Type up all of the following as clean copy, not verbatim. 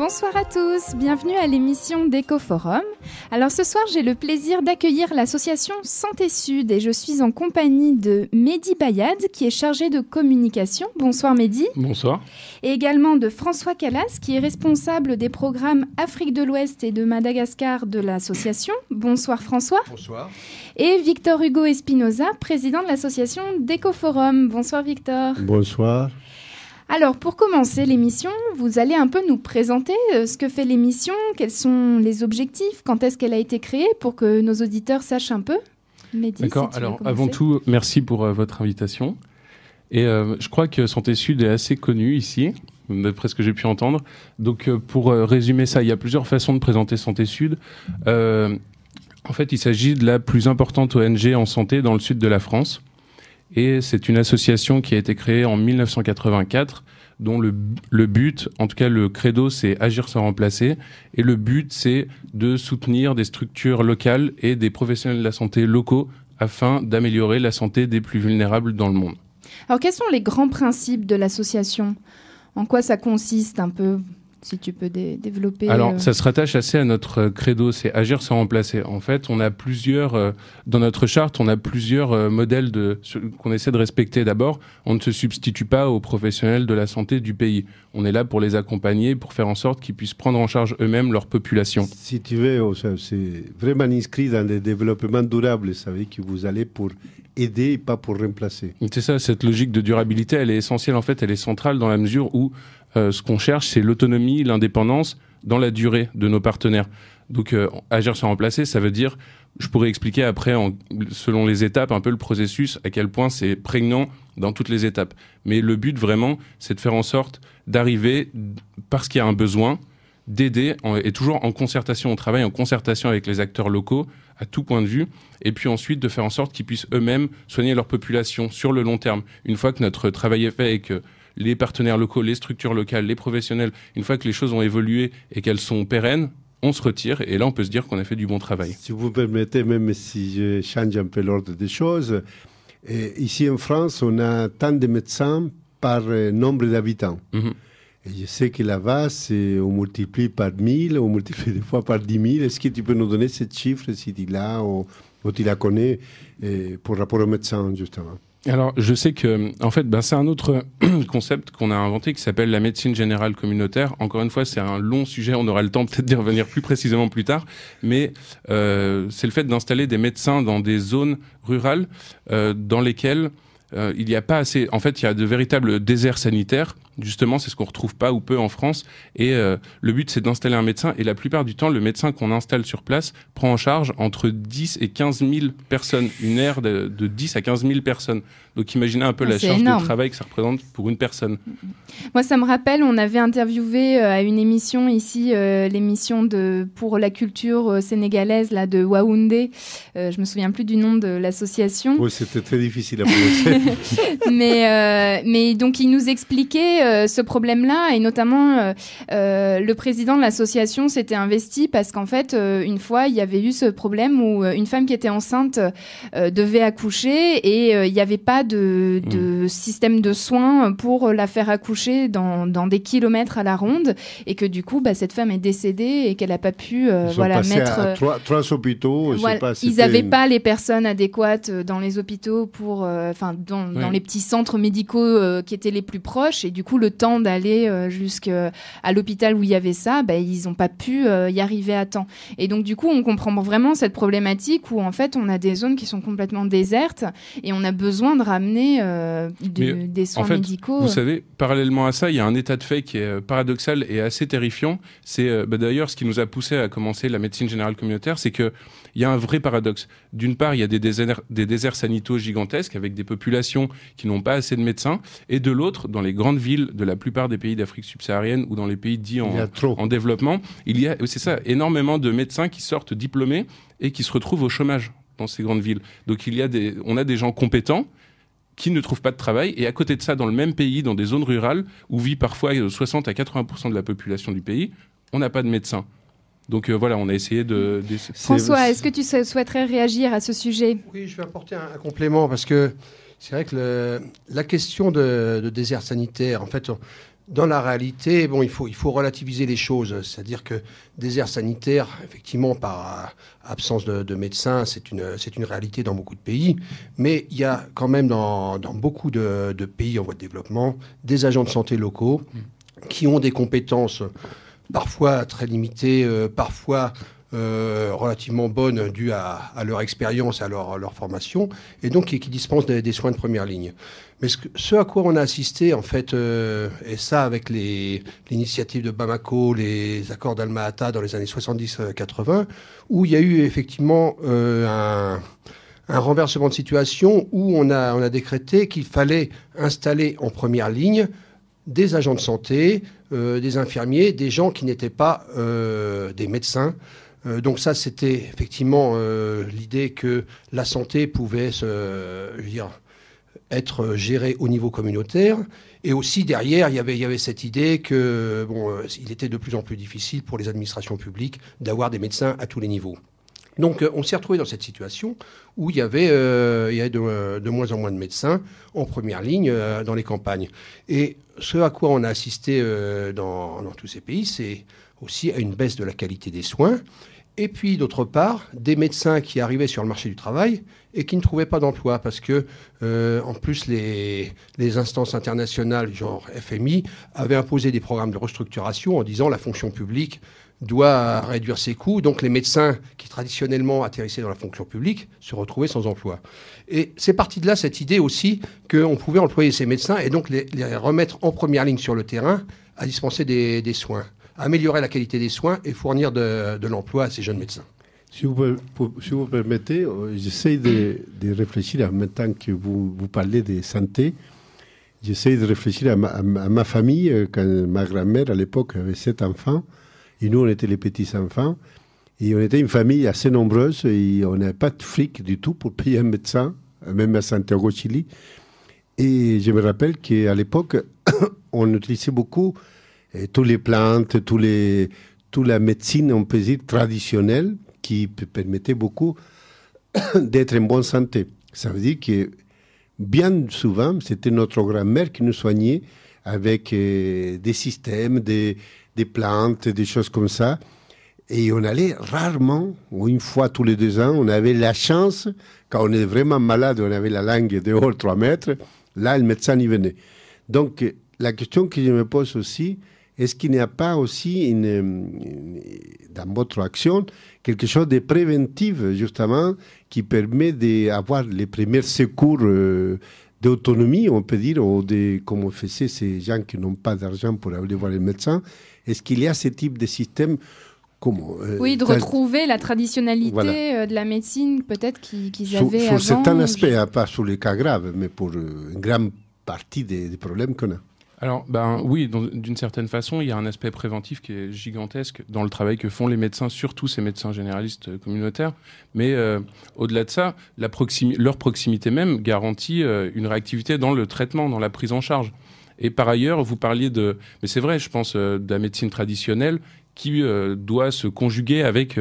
Bonsoir à tous, bienvenue à l'émission d'Ecoforum. Alors ce soir, j'ai le plaisir d'accueillir l'association Santé Sud et je suis en compagnie de Mehdi Bayad qui est chargé de communication. Bonsoir Mehdi. Bonsoir. Et également de François Calas qui est responsable des programmes Afrique de l'Ouest et de Madagascar de l'association. Bonsoir François. Bonsoir. Et Victor Hugo Espinoza, président de l'association d'Ecoforum. Bonsoir Victor. Bonsoir. Alors, pour commencer l'émission, vous allez un peu nous présenter ce que fait l'émission, quels sont les objectifs, quand est-ce qu'elle a été créée, pour que nos auditeurs sachent un peu. Mehdi, d'accord, si tu veux commencer. Avant tout, merci pour votre invitation. Et je crois que Santé Sud est assez connue ici, d'après ce que j'ai pu entendre. Donc, pour résumer ça, il y a plusieurs façons de présenter Santé Sud. En fait, il s'agit de la plus importante ONG en santé dans le sud de la France. Et c'est une association qui a été créée en 1984, dont le but, en tout cas le credo, c'est agir sans remplacer. Et le but, c'est de soutenir des structures locales et des professionnels de la santé locaux afin d'améliorer la santé des plus vulnérables dans le monde. Alors, quels sont les grands principes de l'association ? En quoi ça consiste un peu ? Si tu peux développer... Alors, ça se rattache assez à notre credo, c'est agir sans remplacer. En fait, on a plusieurs... dans notre charte, on a plusieurs modèles qu'on essaie de respecter. D'abord, on ne se substitue pas aux professionnels de la santé du pays. On est là pour les accompagner, pour faire en sorte qu'ils puissent prendre en charge eux-mêmes leur population. Si tu veux, c'est vraiment inscrit dans le développement durable. Vous savez que vous allez pour aider et pas pour remplacer. C'est ça, cette logique de durabilité, elle est essentielle. En fait, elle est centrale dans la mesure où ce qu'on cherche, c'est l'autonomie, l'indépendance dans la durée de nos partenaires. Donc, agir sans remplacer, ça veut dire, je pourrais expliquer après, selon les étapes, un peu le processus, à quel point c'est prégnant dans toutes les étapes. Mais le but, vraiment, c'est de faire en sorte d'arriver, parce qu'il y a un besoin, d'aider, et toujours en concertation, on travaille en concertation avec les acteurs locaux, à tout point de vue, et puis ensuite de faire en sorte qu'ils puissent eux-mêmes soigner leur population sur le long terme. Une fois que notre travail est fait et que les partenaires locaux, les structures locales, les professionnels, une fois que les choses ont évolué et qu'elles sont pérennes, on se retire et là on peut se dire qu'on a fait du bon travail. Si vous permettez, même si je change un peu l'ordre des choses, ici en France, on a tant de médecins par nombre d'habitants. Mm-hmm. Et je sais que là-bas, on multiplie par 1000, on multiplie des fois par 10 000. Est-ce que tu peux nous donner ce chiffre, si tu l'as ou tu la connais, pour rapport aux médecins, justement? Alors, je sais que, en fait, c'est un autre concept qu'on a inventé qui s'appelle la médecine générale communautaire. Encore une fois, c'est un long sujet, on aura le temps peut-être d'y revenir plus précisément plus tard, mais c'est le fait d'installer des médecins dans des zones rurales dans lesquelles il n'y a pas assez... En fait, il y a de véritables déserts sanitaires. Justement, c'est ce qu'on ne retrouve pas ou peu en France. Et le but, c'est d'installer un médecin. Et la plupart du temps, le médecin qu'on installe sur place prend en charge entre 10 et 15 000 personnes. Une aire de 10 à 15 000 personnes. Donc, imaginez un peu la charge de travail que ça représente pour une personne. Moi, ça me rappelle, on avait interviewé à une émission ici, l'émission pour la culture sénégalaise là, de Waoundé. Je ne me souviens plus du nom de l'association. Oui, c'était très difficile à prononcer. mais donc, il nous expliquait ce problème-là, et notamment le président de l'association s'était investi parce qu'en fait, une fois, il y avait eu ce problème où une femme qui était enceinte devait accoucher et il n'y avait pas de système de soins pour la faire accoucher dans des kilomètres à la ronde, et que du coup, cette femme est décédée et qu'elle n'a pas pu mettre... À trois hôpitaux. Ils n'avaient pas les personnes adéquates dans les hôpitaux pour... dans les petits centres médicaux qui étaient les plus proches, et du coup le temps d'aller jusqu'à l'hôpital où il y avait ça, ils n'ont pas pu y arriver à temps. Et donc du coup on comprend vraiment cette problématique où en fait on a des zones qui sont complètement désertes et on a besoin de ramener des soins médicaux. Vous savez, parallèlement à ça, il y a un état de fait qui est paradoxal et assez terrifiant. C'est d'ailleurs ce qui nous a poussé à commencer la médecine générale communautaire, c'est que il y a un vrai paradoxe. D'une part, il y a des déserts sanitaux gigantesques avec des populations qui n'ont pas assez de médecins. Et de l'autre, dans les grandes villes de la plupart des pays d'Afrique subsaharienne ou dans les pays dits en développement, il y a, c'est ça, énormément de médecins qui sortent diplômés et qui se retrouvent au chômage dans ces grandes villes. Donc on a des gens compétents qui ne trouvent pas de travail. Et à côté de ça, dans le même pays, dans des zones rurales, où vit parfois 60 à 80% de la population du pays, on n'a pas de médecins. Donc voilà, on a essayé de... François, est-ce que tu souhaiterais réagir à ce sujet ? Oui, je vais apporter un complément, parce que c'est vrai que la question de désert sanitaire, en fait, Dans la réalité, bon, il faut relativiser les choses. C'est-à-dire que désert sanitaire, effectivement, par absence de médecins, c'est une réalité dans beaucoup de pays. Mais il y a quand même dans beaucoup de pays en voie de développement des agents de santé locaux qui ont des compétences parfois très limitées, parfois relativement bonnes dues à leur expérience, à leur formation, et donc qui dispensent des soins de première ligne. Mais ce à quoi on a assisté, en fait, et ça avec l'initiative de Bamako, les accords d'Alma-Ata dans les années 70-80, où il y a eu effectivement un renversement de situation où on a décrété qu'il fallait installer en première ligne des agents de santé, des infirmiers, des gens qui n'étaient pas des médecins. Donc ça, c'était effectivement l'idée que la santé pouvait être gérée au niveau communautaire. Et aussi, derrière, il y avait cette idée que il était de plus en plus difficile pour les administrations publiques d'avoir des médecins à tous les niveaux. Donc on s'est retrouvé dans cette situation où il y avait de moins en moins de médecins en première ligne dans les campagnes. Et ce à quoi on a assisté dans tous ces pays, c'est aussi à une baisse de la qualité des soins. Et puis, d'autre part, des médecins qui arrivaient sur le marché du travail et qui ne trouvaient pas d'emploi parce que, en plus, les instances internationales, genre FMI, avaient imposé des programmes de restructuration en disant la fonction publique doit réduire ses coûts. Donc, les médecins qui traditionnellement atterrissaient dans la fonction publique se retrouvaient sans emploi. Et c'est parti de là, cette idée aussi qu'on pouvait employer ces médecins et donc les remettre en première ligne sur le terrain à dispenser des soins, améliorer la qualité des soins et fournir de l'emploi à ces jeunes médecins. Si vous permettez, j'essaie de réfléchir en même temps que vous parlez de santé. J'essaie de réfléchir à ma famille, quand ma grand-mère, à l'époque, avait 7 enfants, et nous, on était les petits-enfants. Et on était une famille assez nombreuse, et on n'avait pas de fric du tout pour payer un médecin, même à Santiago, Chili. Et je me rappelle qu'à l'époque, on utilisait beaucoup toutes les plantes, toute la médecine, on peut dire, traditionnelle, qui permettait beaucoup d'être en bonne santé. Ça veut dire que bien souvent, c'était notre grand-mère qui nous soignait avec des systèmes, des plantes, des choses comme ça. Et on allait rarement, ou une fois tous les 2 ans, on avait la chance, quand on est vraiment malade, on avait la langue dehors 3 mètres, là, le médecin y venait. Donc, la question que je me pose aussi, est-ce qu'il n'y a pas aussi, dans votre action, quelque chose de préventif, justement, qui permet d'avoir les premiers secours d'autonomie, on peut dire, ou comme on faisait ces gens qui n'ont pas d'argent pour aller voir le médecin? Est-ce qu'il y a ce type de système? Oui, de retrouver la traditionnalité de la médecine, peut-être qu'ils avaient avant. Sur certains aspects, pas sur les cas graves, mais pour une grande partie des problèmes qu'on a. Alors, oui, d'une certaine façon, il y a un aspect préventif qui est gigantesque dans le travail que font les médecins, surtout ces médecins généralistes communautaires. Mais au-delà de ça, leur proximité même garantit une réactivité dans le traitement, dans la prise en charge. Et par ailleurs, vous parliez mais c'est vrai, je pense, de la médecine traditionnelle qui doit se conjuguer avec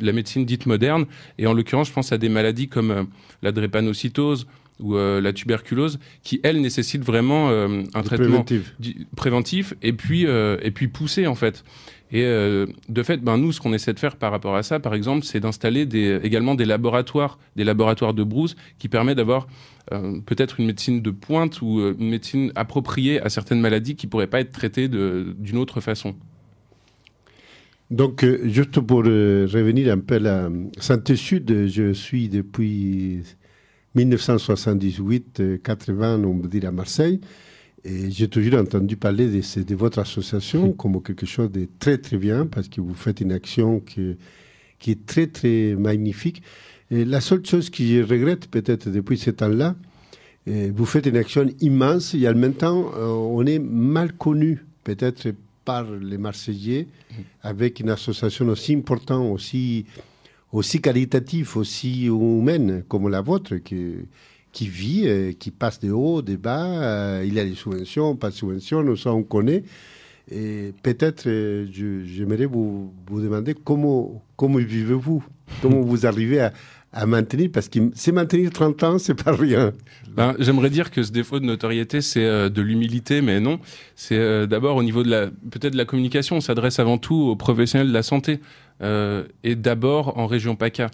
la médecine dite moderne. Et en l'occurrence, je pense à des maladies comme la drépanocytose ou la tuberculose, qui, elles, nécessitent vraiment un traitement préventif et puis poussé, en fait. Et de fait, nous, ce qu'on essaie de faire par rapport à ça, par exemple, c'est d'installer également des laboratoires de brousse qui permettent d'avoir peut-être une médecine de pointe ou une médecine appropriée à certaines maladies qui ne pourraient pas être traitées d'une autre façon. Donc, juste pour revenir un peu à la Santé Sud, je suis depuis 1978-80, on peut dire, à Marseille. Et j'ai toujours entendu parler de votre association comme quelque chose de très, très bien, parce que vous faites une action qui est très, très magnifique. Et la seule chose que je regrette peut-être depuis ce temps-là, vous faites une action immense et en même temps, on est mal connu, peut-être par les Marseillais, avec une association aussi importante, aussi qualitative, aussi humaine comme la vôtre, qui vit, qui passe de haut, de bas. Il y a des subventions, pas de subventions, nous ça on connaît. Et peut-être, j'aimerais vous demander comment vivez-vous, comment vous arrivez à maintenir, parce que c'est maintenir 30 ans, c'est pas rien. Ben, j'aimerais dire que ce défaut de notoriété, c'est de l'humilité, mais non. C'est d'abord au niveau peut-être de la communication. On s'adresse avant tout aux professionnels de la santé, et d'abord en région PACA.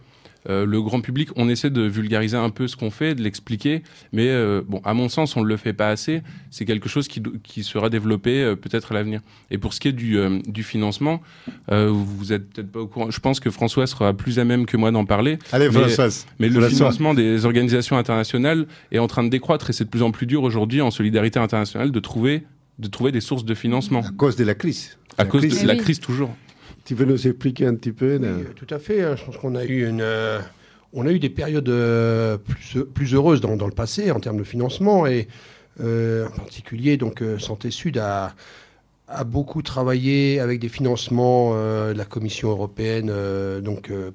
Le grand public, on essaie de vulgariser un peu ce qu'on fait, de l'expliquer, mais bon, à mon sens, on ne le fait pas assez. C'est quelque chose qui sera développé peut-être à l'avenir. Et pour ce qui est du financement, vous êtes peut-être pas au courant. Je pense que François sera plus à même que moi d'en parler. Allez, François. Mais le financement des organisations internationales est en train de décroître et c'est de plus en plus dur aujourd'hui en solidarité internationale de trouver des sources de financement. À cause de la crise. À cause de la crise toujours. Tu veux nous expliquer un petit peu Tout à fait. Je pense qu'on a eu des périodes plus heureuses dans le passé en termes de financement. Et en particulier, donc, Santé Sud a beaucoup travaillé avec des financements de la Commission européenne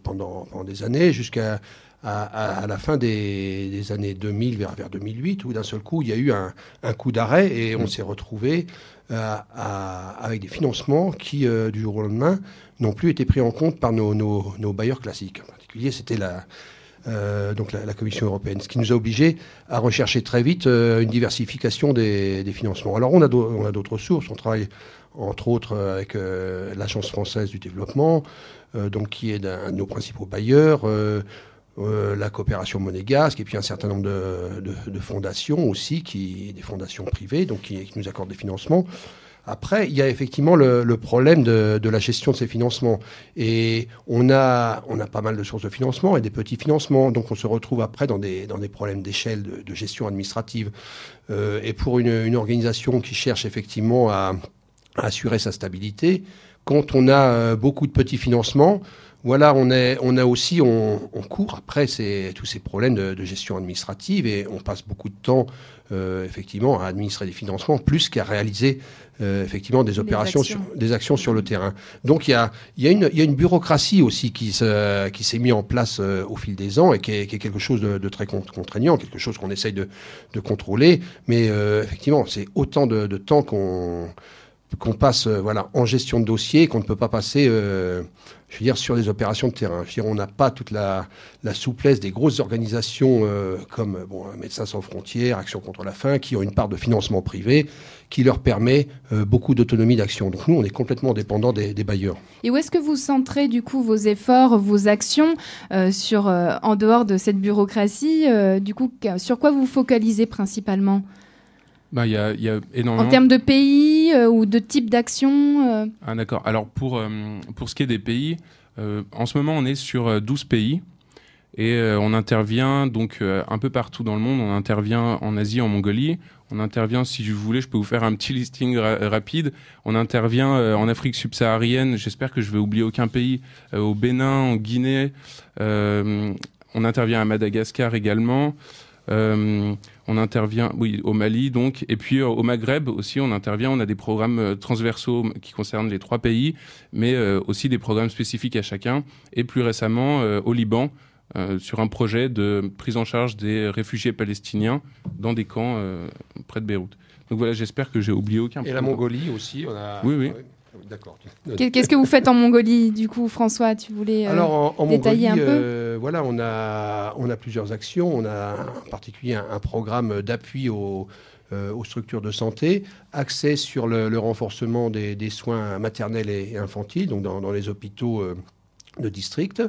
pendant des années, jusqu'à la fin des années 2000, vers 2008, où d'un seul coup, il y a eu un coup d'arrêt et on s'est retrouvé avec des financements qui, du jour au lendemain, n'ont plus été pris en compte par nos bailleurs classiques. En particulier, c'était la Commission européenne, ce qui nous a obligés à rechercher très vite une diversification des financements. Alors, on a d'autres sources. On travaille, entre autres, avec l'Agence française du développement, qui est un de nos principaux bailleurs, la coopération monégasque, et puis un certain nombre de fondations aussi, des fondations privées, qui nous accordent des financements. Après, il y a effectivement le problème de la gestion de ces financements. Et on a pas mal de sources de financement et des petits financements. Donc on se retrouve après dans des problèmes d'échelle de gestion administrative. Et pour une organisation qui cherche effectivement à assurer sa stabilité, quand on a beaucoup de petits financements, voilà, on court après tous ces problèmes de gestion administrative et on passe beaucoup de temps effectivement à administrer des financements plus qu'à réaliser effectivement des opérations, des actions sur le terrain. Donc il y a une bureaucratie aussi qui s'est mise en place au fil des ans et qui est quelque chose de très contraignant, quelque chose qu'on essaye de contrôler. Mais effectivement, c'est autant de temps qu'on passe en gestion de dossier, qu'on ne peut pas passer sur des opérations de terrain. On n'a pas toute la souplesse des grosses organisations comme Médecins sans frontières, Action contre la faim, qui ont une part de financement privé qui leur permet beaucoup d'autonomie d'action. Donc nous, on est complètement dépendants des bailleurs. Et où est-ce que vous centrez du coup vos efforts, vos actions en dehors de cette bureaucratie sur quoi vous focalisez principalement ? Il y a énormément. En termes de pays ou de type d'action Ah d'accord. Alors pour ce qui est des pays, en ce moment on est sur 12 pays et on intervient donc un peu partout dans le monde. On intervient en Asie, en Mongolie. On intervient, si vous voulez, je peux vous faire un petit listing rapide. On intervient en Afrique subsaharienne. J'espère que je vais oublier aucun pays. Au Bénin, en Guinée. On intervient à Madagascar également. On intervient, au Mali donc, et puis au Maghreb aussi on intervient. On a des programmes transversaux qui concernent les 3 pays, mais aussi des programmes spécifiques à chacun. Et plus récemment au Liban, sur un projet de prise en charge des réfugiés palestiniens dans des camps près de Beyrouth. Donc voilà, j'espère que j'ai oublié aucun. Et la Mongolie aussi, on a... Oui. D'accord. Qu'est-ce que vous faites en Mongolie, du coup, François? Tu voulais détailler Mongolie, un peu on a plusieurs actions. On a en particulier un programme d'appui aux structures de santé, axé sur le renforcement des soins maternels et infantiles, donc dans les hôpitaux de district.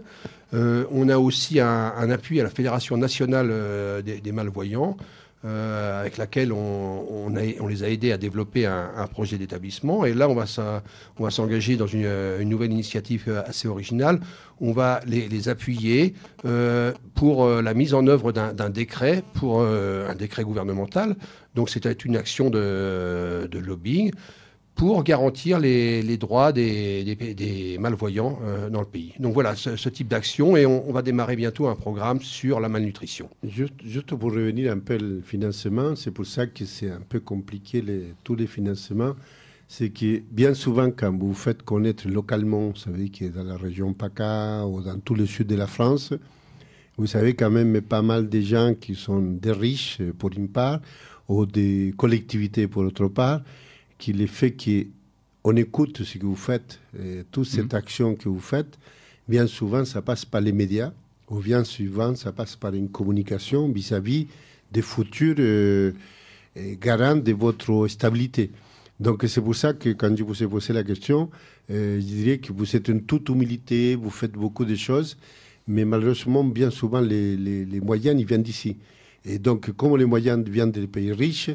On a aussi un appui à la Fédération nationale des malvoyants, avec laquelle on les a aidés à développer un projet d'établissement. Et là, on va s'engager dans une nouvelle initiative assez originale. On va les appuyer pour la mise en œuvre d'un décret, un décret gouvernemental. Donc, c'était une action de lobbying pour garantir les droits des malvoyants dans le pays. Donc voilà, ce type d'action, et on va démarrer bientôt un programme sur la malnutrition. Juste pour revenir un peu au financement, c'est pour ça que c'est un peu compliqué tous les financements. C'est que bien souvent, quand vous faites connaître localement, vous savez que dans la région PACA ou dans tout le sud de la France, vous savez quand même pas mal de gens qui sont des riches pour une part, ou des collectivités pour l'autre part, qui le fait qu'on écoute ce que vous faites, toute cette action que vous faites, bien souvent, ça passe par les médias, ou bien suivant, ça passe par une communication vis-à-vis des futurs garants de votre stabilité. Donc c'est pour ça que quand je vous ai posé la question, je dirais que vous êtes une toute humilité, vous faites beaucoup de choses, mais malheureusement, bien souvent, les moyens, ils viennent d'ici. Et donc, comme les moyens viennent des pays riches,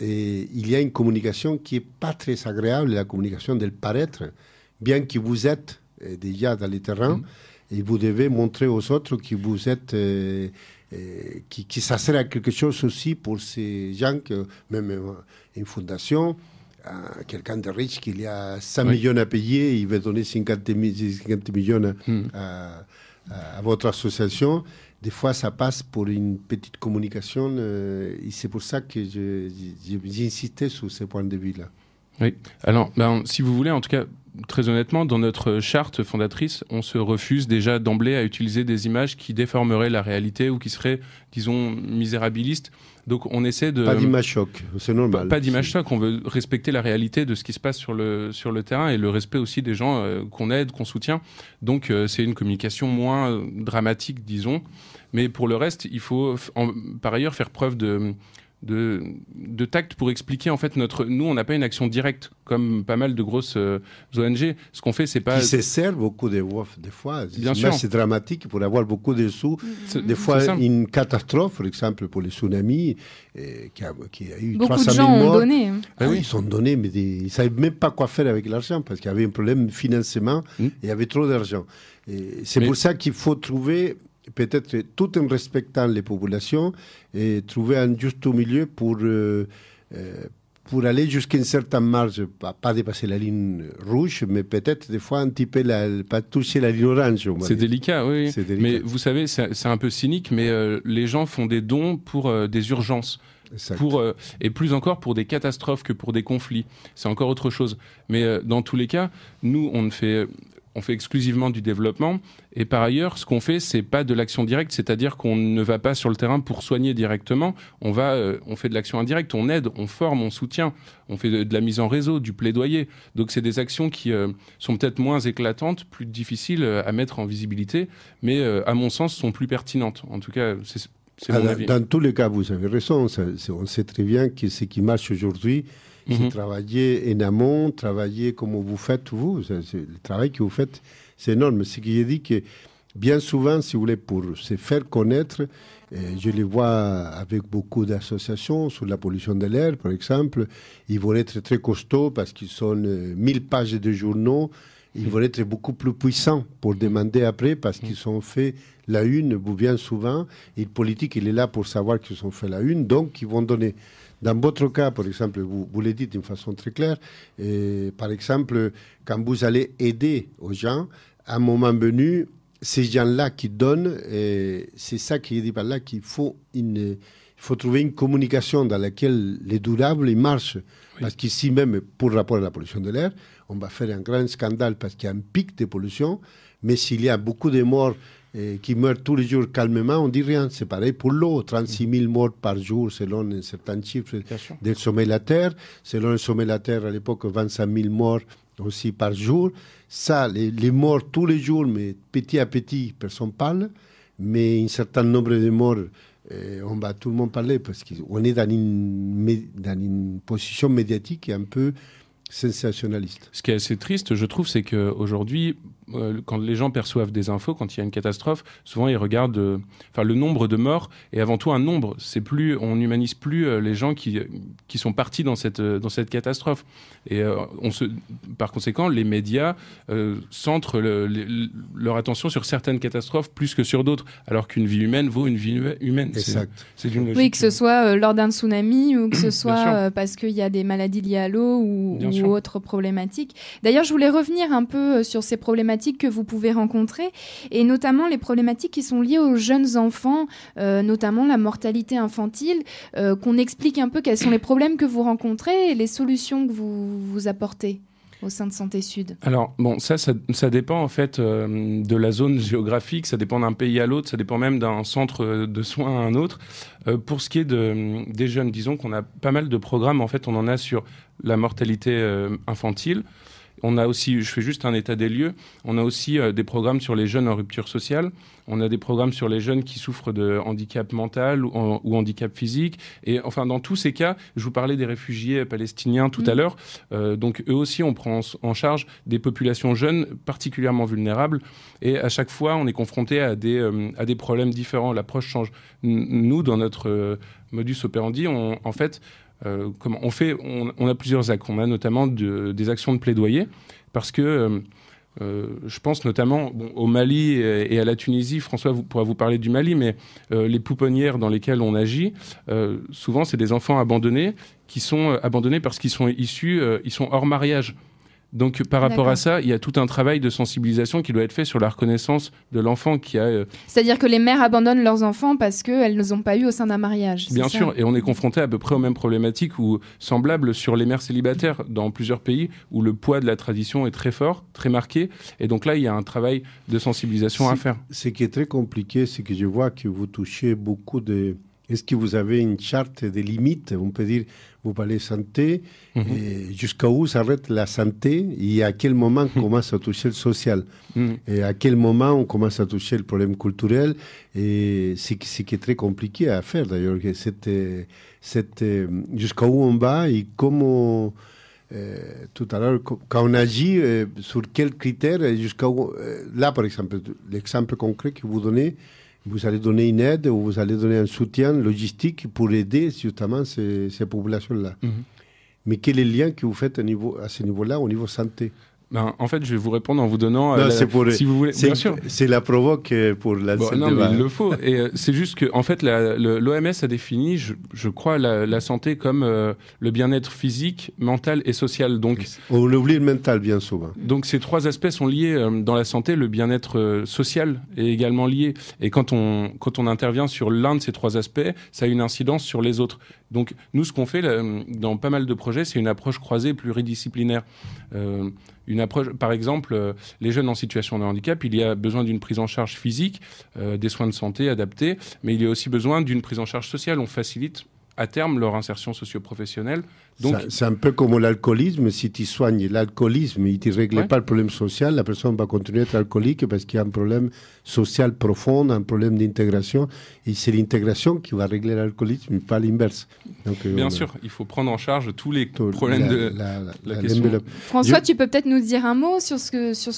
il y a une communication qui n'est pas très agréable, la communication del paraître, bien que vous êtes déjà dans les terrains, et vous devez montrer aux autres que vous êtes... qui ça sert à quelque chose aussi pour ces gens, que même une fondation, quelqu'un de riche qui y a 5 millions à payer, il veut donner 50 millions à votre association. Des fois, ça passe pour une petite communication et c'est pour ça que j'insistais sur ce point de vue-là. Oui, alors si vous voulez, en tout cas, très honnêtement, dans notre charte fondatrice, on se refuse déjà d'emblée à utiliser des images qui déformeraient la réalité ou qui seraient, disons, misérabilistes. Donc on essaie de... Pas d'image choc, c'est normal. Pas d'image choc, on veut respecter la réalité de ce qui se passe sur le terrain et le respect aussi des gens qu'on aide, qu'on soutient. Donc c'est une communication moins dramatique, disons. Mais pour le reste, il faut par ailleurs faire preuve de tact pour expliquer en fait nous on n'a pas une action directe comme pas mal de grosses ONG. Ce qu'on fait, c'est pas... Qui se sert beaucoup des fois. Bien sûr. C'est dramatique pour avoir beaucoup de sous. Des fois, une catastrophe, par exemple pour les tsunamis, qui a eu beaucoup 300 000 morts. Beaucoup de gens ont donné. Oui. Ils ont donné, mais ils ne savaient même pas quoi faire avec l'argent parce qu'il y avait un problème de financement et il y avait trop d'argent. C'est pour ça qu'il faut trouver... peut-être tout en respectant les populations et trouver un juste milieu pour aller jusqu'à une certaine marge, pas dépasser la ligne rouge, mais peut-être des fois un petit peu pas toucher la ligne orange. C'est délicat, oui. C'est délicat. Mais vous savez, c'est un peu cynique, mais les gens font des dons pour des urgences. Et plus encore pour des catastrophes que pour des conflits. C'est encore autre chose. Mais dans tous les cas, nous, on fait exclusivement du développement. Et par ailleurs, ce qu'on fait, c'est pas de l'action directe, c'est-à-dire qu'on ne va pas sur le terrain pour soigner directement. On fait de l'action indirecte, on aide, on forme, on soutient, on fait de la mise en réseau, du plaidoyer. Donc c'est des actions qui sont peut-être moins éclatantes, plus difficiles à mettre en visibilité, mais à mon sens, sont plus pertinentes. En tout cas, c'est mon avis. Dans tous les cas, vous avez raison. On sait très bien que ce qui marche aujourd'hui, c'est travailler en amont, travailler comme vous faites, vous. Le travail que vous faites, c'est énorme. Ce qui est dit que bien souvent, si vous voulez, pour se faire connaître, je les vois avec beaucoup d'associations sur la pollution de l'air, par exemple. Ils vont être très costauds parce qu'ils sont 1000 pages de journaux. Ils vont être beaucoup plus puissants pour demander après parce qu'ils ont fait la une bien souvent. Et le politique, il est là pour savoir qu'ils ont fait la une, donc ils vont donner. Dans votre cas, par exemple, vous le dites d'une façon très claire, par exemple, quand vous allez aider aux gens, à un moment venu, ces gens-là qui donnent, c'est ça qui est dit par là qu'il faut trouver une communication dans laquelle les durables ils marchent. Oui. Parce qu'ici même, pour rapport à la pollution de l'air, on va faire un grand scandale parce qu'il y a un pic de pollution, mais s'il y a beaucoup de morts qui meurent tous les jours calmement, on ne dit rien. C'est pareil pour l'eau, 36 000 morts par jour selon un certain chiffre du sommet de la Terre. Selon le sommet de la Terre, à l'époque, 25 000 morts aussi par jour. Ça, les morts tous les jours, mais petit à petit, personne ne parle. Mais un certain nombre de morts, on va tout le monde parler parce qu'on est dans une position médiatique un peu sensationnaliste. Ce qui est assez triste, je trouve, c'est qu'aujourd'hui, quand les gens perçoivent des infos, quand il y a une catastrophe, souvent ils regardent le nombre de morts et avant tout un nombre. On n'humanise plus les gens qui sont partis dans cette catastrophe. Et par conséquent, les médias centrent leur attention sur certaines catastrophes plus que sur d'autres, alors qu'une vie humaine vaut une vie humaine. Exact. C'est une logique. Oui, que ce soit lors d'un tsunami ou que ce soit parce qu'il y a des maladies liées à l'eau ou autres problématiques. D'ailleurs, je voulais revenir un peu sur ces problématiques que vous pouvez rencontrer et notamment les problématiques qui sont liées aux jeunes enfants, notamment la mortalité infantile, qu'on explique un peu quels sont les problèmes que vous rencontrez et les solutions que vous apportez au sein de Santé Sud. Alors, bon, ça dépend en fait de la zone géographique, ça dépend d'un pays à l'autre, ça dépend même d'un centre de soins à un autre. Pour ce qui est des jeunes, disons qu'on a pas mal de programmes, en fait, on en a sur la mortalité infantile. on a aussi, je fais juste un état des lieux, on a aussi des programmes sur les jeunes en rupture sociale, on a des programmes sur les jeunes qui souffrent de handicap mental ou handicap physique. Et enfin, dans tous ces cas, je vous parlais des réfugiés palestiniens tout à l'heure. Donc, eux aussi, on prend en charge des populations jeunes particulièrement vulnérables. Et à chaque fois, on est confronté à des problèmes différents. L'approche change. Nous, dans notre modus operandi, on a plusieurs actes. On a notamment des actions de plaidoyer parce que je pense notamment au Mali et à la Tunisie. François pourra vous parler du Mali, mais les pouponnières dans lesquelles on agit, souvent c'est des enfants abandonnés qui sont abandonnés parce qu'ils sont ils sont hors mariage. Donc, par rapport à ça, il y a tout un travail de sensibilisation qui doit être fait sur la reconnaissance de l'enfant qui a... C'est-à-dire que les mères abandonnent leurs enfants parce qu'elles ne les ont pas eu au sein d'un mariage. Bien sûr, et on est confronté à peu près aux mêmes problématiques ou semblables sur les mères célibataires dans plusieurs pays où le poids de la tradition est très fort, très marqué. Et donc là, il y a un travail de sensibilisation à faire. Ce qui est très compliqué, c'est que je vois que vous touchez beaucoup de... Est-ce que vous avez une charte des limites? On peut dire, vous parlez santé, et jusqu'à où s'arrête la santé et à quel moment on commence à toucher le social et à quel moment on commence à toucher le problème culturel. Et c'est ce qui est très compliqué à faire d'ailleurs. Jusqu'à où on va et comment... tout à l'heure, quand on agit, sur quels critères, jusqu'à où... là, par exemple, l'exemple concret que vous donnez, vous allez donner une aide ou vous allez donner un soutien logistique pour aider justement ces populations-là. Mais quel est le lien que vous faites à ce niveau-là, au niveau santé? En fait, je vais vous répondre en vous donnant... si vous voulez, bien sûr. C'est la provoque pour la non, mais il le faut. Et c'est juste que, en fait, l'OMS a défini, je crois, la santé comme le bien-être physique, mental et social. Donc, on oublie le mental bien souvent. Donc, ces trois aspects sont liés dans la santé. Le bien-être social est également lié. Et quand on intervient sur l'un de ces trois aspects, ça a une incidence sur les autres. Donc, nous, ce qu'on fait dans pas mal de projets, c'est une approche croisée pluridisciplinaire. Une approche, par exemple, les jeunes en situation de handicap, il y a besoin d'une prise en charge physique, des soins de santé adaptés, mais il y a aussi besoin d'une prise en charge sociale. On facilite à terme leur insertion socio-professionnelle. Donc, c'est un peu comme l'alcoolisme. Si tu soignes l'alcoolisme et tu ne règles pas le problème social, la personne va continuer à être alcoolique parce qu'il y a un problème social profond, un problème d'intégration. Et c'est l'intégration qui va régler l'alcoolisme, pas l'inverse. Donc, bien sûr, il faut prendre en charge tous les problèmes de la question. François, tu peux peut-être nous dire un mot sur ce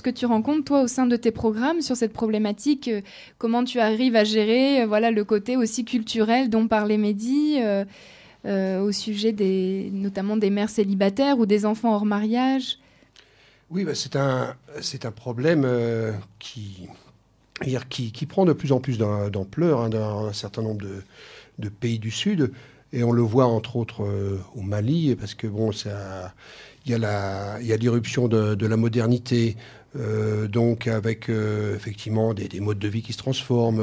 que tu rencontres, toi, au sein de tes programmes, sur cette problématique. Comment tu arrives à gérer le côté aussi culturel dont parlait Mehdi au sujet notamment des mères célibataires ou des enfants hors mariage? Oui, c'est un problème qui prend de plus en plus d'ampleur dans un certain nombre de pays du Sud. Et on le voit entre autres au Mali, parce que il y a l'irruption de la modernité, donc avec effectivement des modes de vie qui se transforment,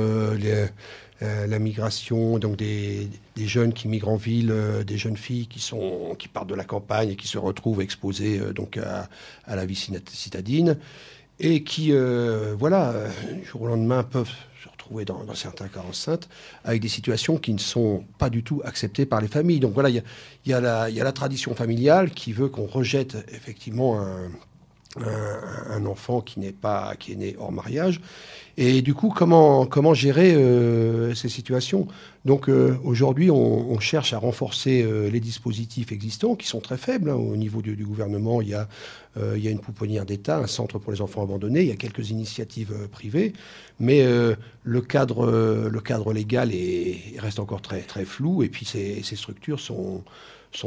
la migration, donc des jeunes qui migrent en ville, des jeunes filles qui partent de la campagne et qui se retrouvent exposées donc à la vie citadine, et qui, du jour au lendemain, peuvent se retrouver dans certains cas enceintes, avec des situations qui ne sont pas du tout acceptées par les familles. Donc voilà, il y a la tradition familiale qui veut qu'on rejette effectivement un enfant qui est né hors mariage. Et du coup, comment gérer ces situations? Donc aujourd'hui, on cherche à renforcer les dispositifs existants qui sont très faibles. Au niveau du gouvernement, il y a une pouponnière d'État, un centre pour les enfants abandonnés, il y a quelques initiatives privées, mais le cadre légal reste encore très, très flou, et puis ces structures sont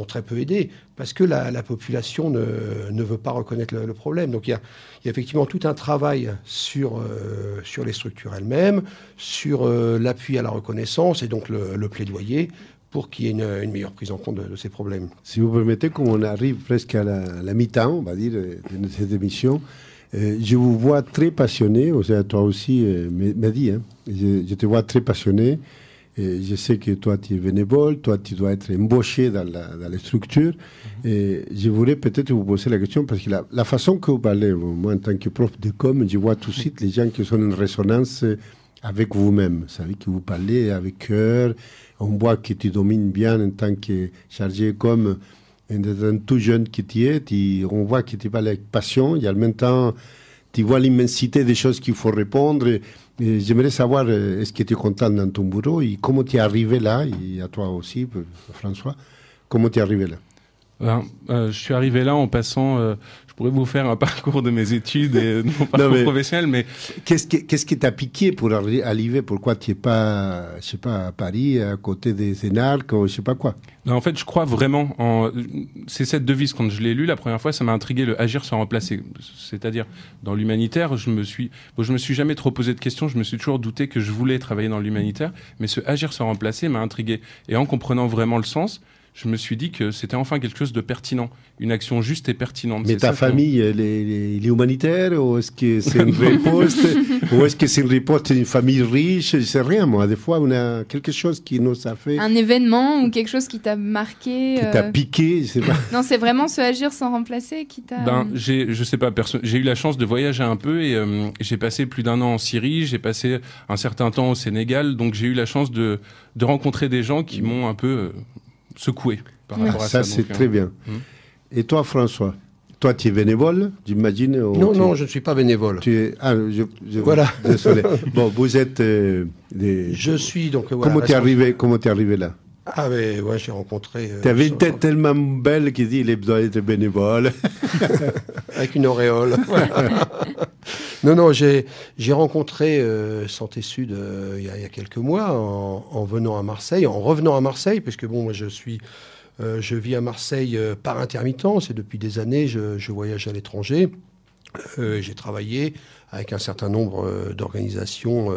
très peu aidées, parce que la population ne veut pas reconnaître le problème. Donc il y a effectivement tout un travail sur les structures elles-mêmes, sur l'appui à la reconnaissance, et donc le plaidoyer pour qu'il y ait une meilleure prise en compte de ces problèmes. Si vous permettez, comme on arrive presque à la mi-temps, on va dire, de cette émission, je vous vois très passionné, toi aussi, Mehdi, je te vois très passionné. Et je sais que toi, tu es bénévole, toi, tu dois être embauché dans les structures. Et je voulais peut-être vous poser la question, parce que la façon que vous parlez, moi, en tant que prof de com, je vois tout de suite les gens qui sont en résonance avec vous-même. Vous savez que vous parlez avec cœur. On voit que tu domines bien en tant que chargé com Et étant tout jeune que tu es, on voit que tu parles avec passion, et en même temps, tu vois l'immensité des choses qu'il faut répondre. Et j'aimerais savoir, est-ce que tu es content dans ton bureau et comment tu es arrivé là, et à toi aussi, François, comment tu es arrivé là? Je suis arrivé là en passant. Je pourrais vous faire un parcours de mes études et de mon parcours professionnel, mais qu'est-ce qui t'a piqué pour arriver? Pourquoi tu n'es pas, je sais pas, à Paris, à côté des énarques, ou je sais pas quoi? Non, en fait, je crois vraiment en. C'est cette devise, quand je l'ai lue la première fois, ça m'a intrigué, le agir sans remplacer. C'est-à-dire, dans l'humanitaire, je me suis jamais trop posé de questions, je me suis toujours douté que je voulais travailler dans l'humanitaire, mais ce agir sans remplacer m'a intrigué. Et en comprenant vraiment le sens, je me suis dit que c'était enfin quelque chose de pertinent, une action juste et pertinente. Mais ta famille, elle est humanitaire, ou est-ce que c'est une riposte, ou est-ce que c'est une riposte d'une famille riche? Je ne sais rien, moi. Des fois, on a quelque chose qui nous a fait... Un événement ou quelque chose qui t'a marqué? Qui t'a piqué, je sais pas. Non, c'est vraiment ce agir sans remplacer qui t'a... Je sais pas, j'ai eu la chance de voyager un peu et j'ai passé plus d'1 an en Syrie, j'ai passé un certain temps au Sénégal, donc j'ai eu la chance de rencontrer des gens qui m'ont un peu... secoué par rapport à ça. Ça, c'est très bien. Et toi, François, toi, tu es bénévole, j'imagine? Non, je ne suis pas bénévole. Tu es... Ah, voilà. Désolé. Bon, vous êtes Je suis donc... Voilà, comment t'es arrivé là? Ah, mais ouais, j'ai rencontré... tu avais une tête tellement belle qui dit il doit être bénévole. Avec une auréole. Non, j'ai rencontré Santé Sud il y a quelques mois en venant à Marseille, en revenant à Marseille, parce que bon, moi je vis à Marseille par intermittence et depuis des années je voyage à l'étranger. J'ai travaillé avec un certain nombre d'organisations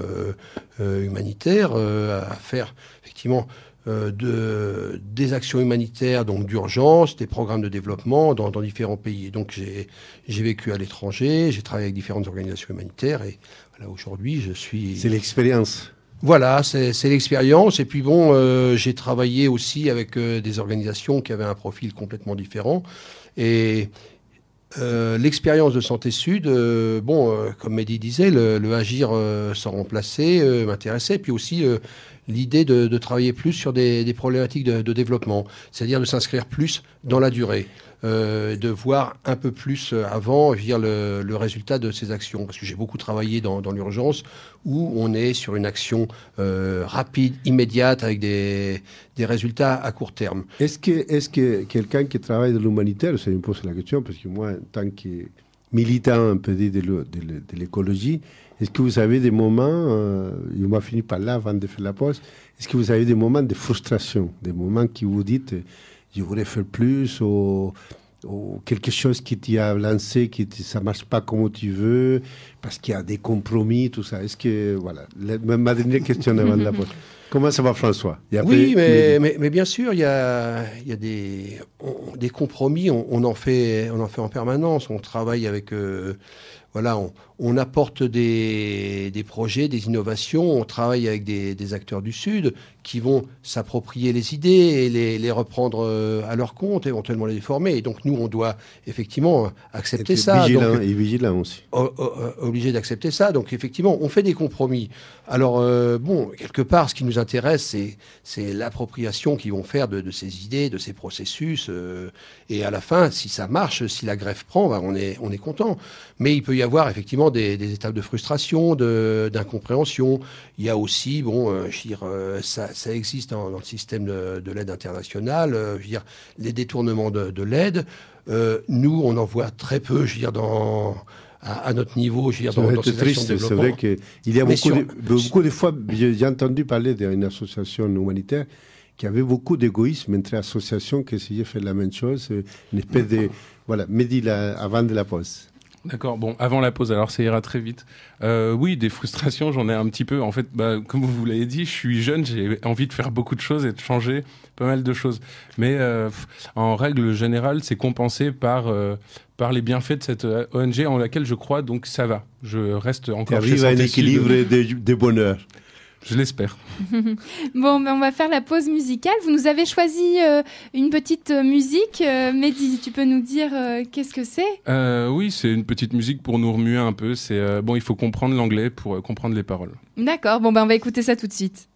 humanitaires à faire effectivement des actions humanitaires, donc d'urgence, des programmes de développement dans différents pays. Et donc j'ai vécu à l'étranger, j'ai travaillé avec différentes organisations humanitaires et voilà, aujourd'hui je suis... C'est l'expérience. Voilà, c'est l'expérience. Et puis bon, j'ai travaillé aussi avec des organisations qui avaient un profil complètement différent. Et l'expérience de Santé Sud, comme Mehdi disait, le agir sans remplacer m'intéressait. Puis aussi l'idée de travailler plus sur des problématiques de développement, c'est-à-dire de s'inscrire plus dans la durée, de voir un peu plus avant le résultat de ces actions. Parce que j'ai beaucoup travaillé dans l'urgence, où on est sur une action rapide, immédiate, avec des résultats à court terme. Est-ce que quelqu'un qui travaille dans l'humanitaire, ça me pose la question, parce que moi, en tant que militant un peu de l'écologie, est-ce que vous avez des moments, on va finir par là avant de faire la pause, est-ce que vous avez des moments de frustration, des moments qui vous dites, je voudrais faire plus, ou quelque chose qui t'y a lancé, ça ne marche pas comme tu veux, parce qu'il y a des compromis, tout ça. Est-ce que, voilà, ma dernière question avant de la pause. Comment ça va, François? Oui, mais bien sûr, il y a des compromis, on en fait en permanence, on travaille avec... on apporte des projets, des innovations, on travaille avec des acteurs du Sud qui vont s'approprier les idées et les reprendre à leur compte, éventuellement les déformer. Et donc nous, on doit effectivement accepter ça. Et vigilant aussi. Obligé d'accepter ça. Donc effectivement, on fait des compromis. Alors quelque part, ce qui nous intéresse, c'est l'appropriation qu'ils vont faire de ces idées, de ces processus. Et à la fin, si ça marche, si la greffe prend, on est content. Mais il peut y avoir effectivement des étapes de frustration, d'incompréhension. Il y a aussi, ça existe dans le système de l'aide internationale, les détournements de l'aide. Nous, on en voit très peu, à notre niveau, dans ces actions de développement. C'est vrai qu'il y a beaucoup de fois, j'ai entendu parler d'une association humanitaire qui avait beaucoup d'égoïsme entre associations qui essayaient de faire la même chose, une espèce de... Voilà, Mehdi, avant de la pause. D'accord, bon, avant la pause, alors ça ira très vite. Oui, des frustrations, j'en ai un petit peu. En fait, comme vous l'avez dit, je suis jeune, j'ai envie de faire beaucoup de choses et de changer pas mal de choses. Mais en règle générale, c'est compensé par les bienfaits de cette ONG en laquelle je crois, donc ça va. Je reste encore chez Santé Sud. Tu arrives à un équilibre de bonheur. Je l'espère. Bon, on va faire la pause musicale. Vous nous avez choisi une petite musique. Mehdi, tu peux nous dire qu'est-ce que c'est? Oui, c'est une petite musique pour nous remuer un peu. C'est il faut comprendre l'anglais pour comprendre les paroles. D'accord, on va écouter ça tout de suite.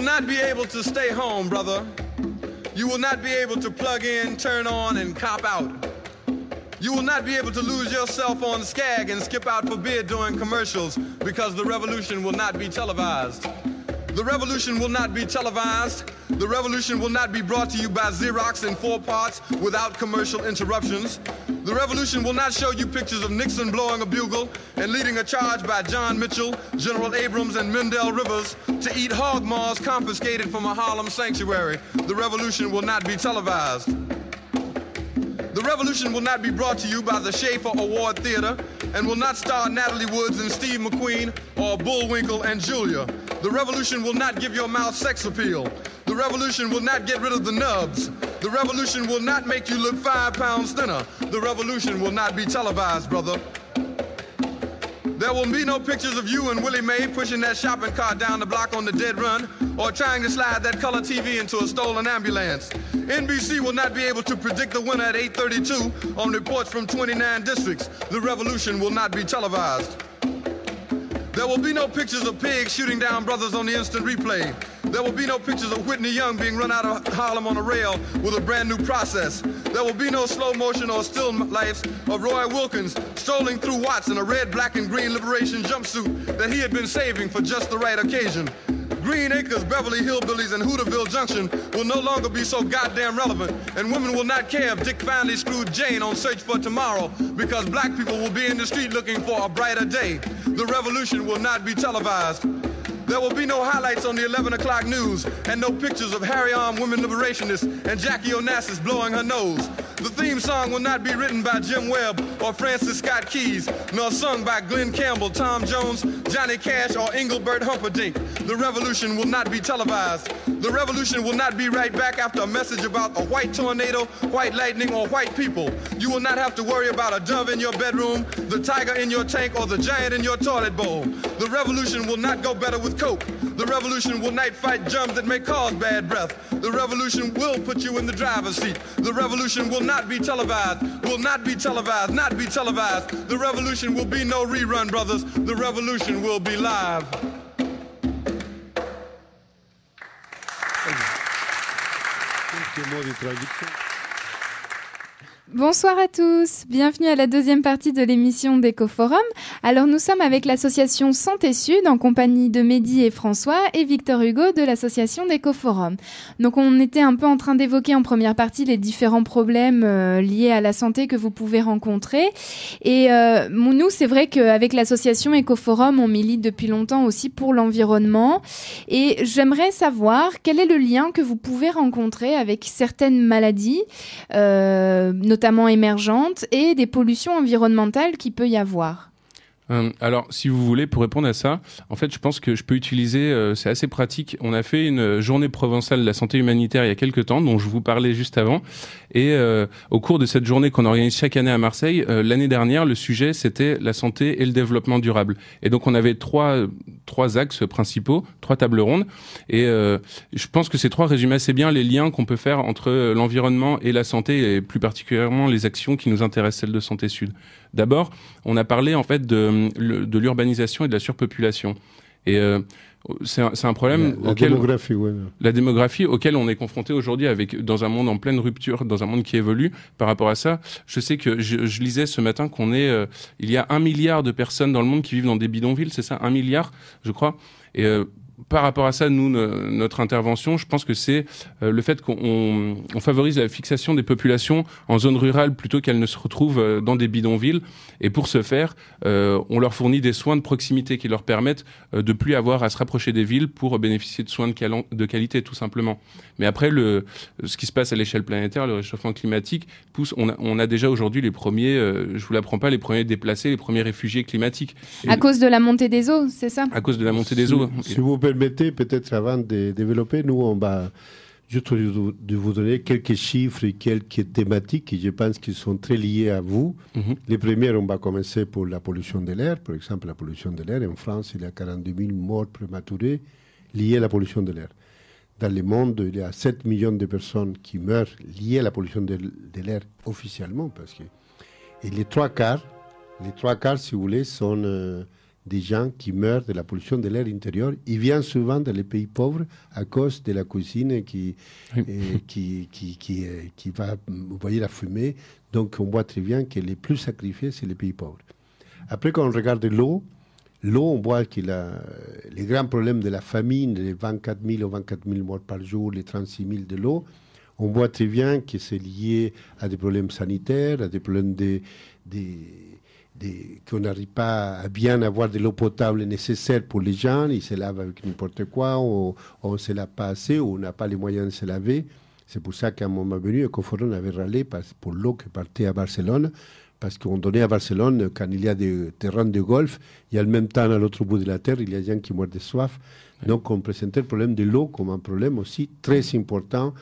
will not be able to stay home, brother. You will not be able to plug in, turn on, and cop out. You will not be able to lose yourself on Skag and skip out for beer during commercials because the revolution will not be televised. The revolution will not be televised. The revolution will not be brought to you by Xerox in 4 parts without commercial interruptions. The revolution will not show you pictures of Nixon blowing a bugle and leading a charge by John Mitchell, General Abrams, and Mendel Rivers to eat hog maws confiscated from a Harlem sanctuary. The revolution will not be televised. The revolution will not be brought to you by the Schaefer Award Theater and will not star Natalie Woods and Steve McQueen or Bullwinkle and Julia. The revolution will not give your mouth sex appeal. The revolution will not get rid of the nubs. The revolution will not make you look 5 pounds thinner. The revolution will not be televised, brother. There will be no pictures of you and Willie Mae pushing that shopping cart down the block on the dead run or trying to slide that color TV into a stolen ambulance. NBC will not be able to predict the winner at 8:32 on reports from 29 districts. The revolution will not be televised. There will be no pictures of pigs shooting down brothers on the instant replay. There will be no pictures of Whitney Young being run out of Harlem on a rail with a brand new process. There will be no slow motion or still lifes of Roy Wilkins strolling through Watts in a red, black, and green liberation jumpsuit that he had been saving for just the right occasion. Green Acres, Beverly Hillbillies, and Hooterville Junction will no longer be so goddamn relevant, and women will not care if Dick finally screwed Jane on Search for Tomorrow because black people will be in the street looking for a brighter day. The revolution will not be televised. There will be no highlights on the 11 o'clock news and no pictures of Harry-armed women liberationists and Jackie Onassis blowing her nose. The theme song will not be written by Jim Webb or Francis Scott Keys, nor sung by Glenn Campbell, Tom Jones, Johnny Cash, or Engelbert Humperdinck. The revolution will not be televised. The revolution will not be right back after a message about a white tornado, white lightning, or white people. You will not have to worry about a dove in your bedroom, the tiger in your tank, or the giant in your toilet bowl. The revolution will not go better with coke. The revolution will not fight germs that may cause bad breath. The revolution will put you in the driver's seat. The revolution will not be televised, will not be televised, not be televised. The revolution will be no rerun, brothers. The revolution will be live. Bonsoir à tous, bienvenue à la deuxième partie de l'émission d'Ecoforum. Alors nous sommes avec l'association Santé Sud en compagnie de Mehdi et François et Victor Hugo de l'association d'Ecoforum. Donc on était un peu en train d'évoquer en première partie les différents problèmes liés à la santé que vous pouvez rencontrer. Et nous, c'est vrai qu'avec l'association Ecoforum, on milite depuis longtemps aussi pour l'environnement. Et j'aimerais savoir quel est le lien que vous pouvez rencontrer avec certaines maladies, notamment émergentes, et des pollutions environnementales qu'il peut y avoir. Alors, si vous voulez, pour répondre à ça, en fait, je pense que je peux utiliser, c'est assez pratique. On a fait une journée provençale de la santé humanitaire il y a quelques temps, dont je vous parlais juste avant. Et au cours de cette journée qu'on organise chaque année à Marseille, l'année dernière, le sujet, c'était la santé et le développement durable. Et donc, on avait trois axes principaux, 3 tables rondes. Et je pense que ces 3 résument assez bien les liens qu'on peut faire entre l'environnement et la santé, et plus particulièrement les actions qui nous intéressent, celles de Santé Sud. D'abord, on a parlé en fait de l'urbanisation et de la surpopulation. Et c'est un problème la démographie auquel on est confronté aujourd'hui, dans un monde en pleine rupture, dans un monde qui évolue. Par rapport à ça, je sais que je lisais ce matin il y a 1 milliard de personnes dans le monde qui vivent dans des bidonvilles, c'est ça, 1 milliard, je crois. Et par rapport à ça, nous, notre intervention, je pense que c'est le fait qu'on favorise la fixation des populations en zone rurale plutôt qu'elles ne se retrouvent dans des bidonvilles. Et pour ce faire, on leur fournit des soins de proximité qui leur permettent de plus avoir à se rapprocher des villes pour bénéficier de soins de qualité, tout simplement. Mais après, ce qui se passe à l'échelle planétaire, le réchauffement climatique, pousse. On a déjà aujourd'hui les premiers, je vous l'apprends pas, les premiers déplacés, les premiers réfugiés climatiques. À cause de la montée des eaux, c'est ça ? À cause de la montée des eaux. Si vous permettez, peut-être avant de développer, nous, on va juste de vous donner quelques chiffres et quelques thématiques qui, je pense, qui sont très liées à vous. Les premières, on va commencer pour la pollution de l'air. Par exemple, la pollution de l'air. En France, il y a 42 000 morts prématurées liées à la pollution de l'air. Dans le monde, il y a 7 millions de personnes qui meurent liées à la pollution de l'air officiellement. Et les trois quarts, si vous voulez, sont des gens qui meurent de la pollution de l'air intérieur. Il vient souvent dans les pays pauvres à cause de la cuisine qui va envoyer la fumée. Donc on voit très bien que les plus sacrifiés, c'est les pays pauvres. Après, quand on regarde l'eau, on voit qu'il y a les grands problèmes de la famine, les 24 000 ou 24 000 morts par jour, les 36 000 de l'eau. On voit très bien que c'est lié à des problèmes sanitaires, à des problèmes qu'on n'arrive pas à bien avoir de l'eau potable nécessaire pour les gens. Ils se lavent avec n'importe quoi, ou on ne se lave pas assez, ou on n'a pas les moyens de se laver. C'est pour ça qu'à un moment venu, Ecoforum avait râlé pour l'eau qui partait à Barcelone, parce qu'on donnait à Barcelone, quand il y a des terrains de golf, il y a le même temps à l'autre bout de la terre, il y a des gens qui meurent de soif. Donc on présentait le problème de l'eau comme un problème aussi très important.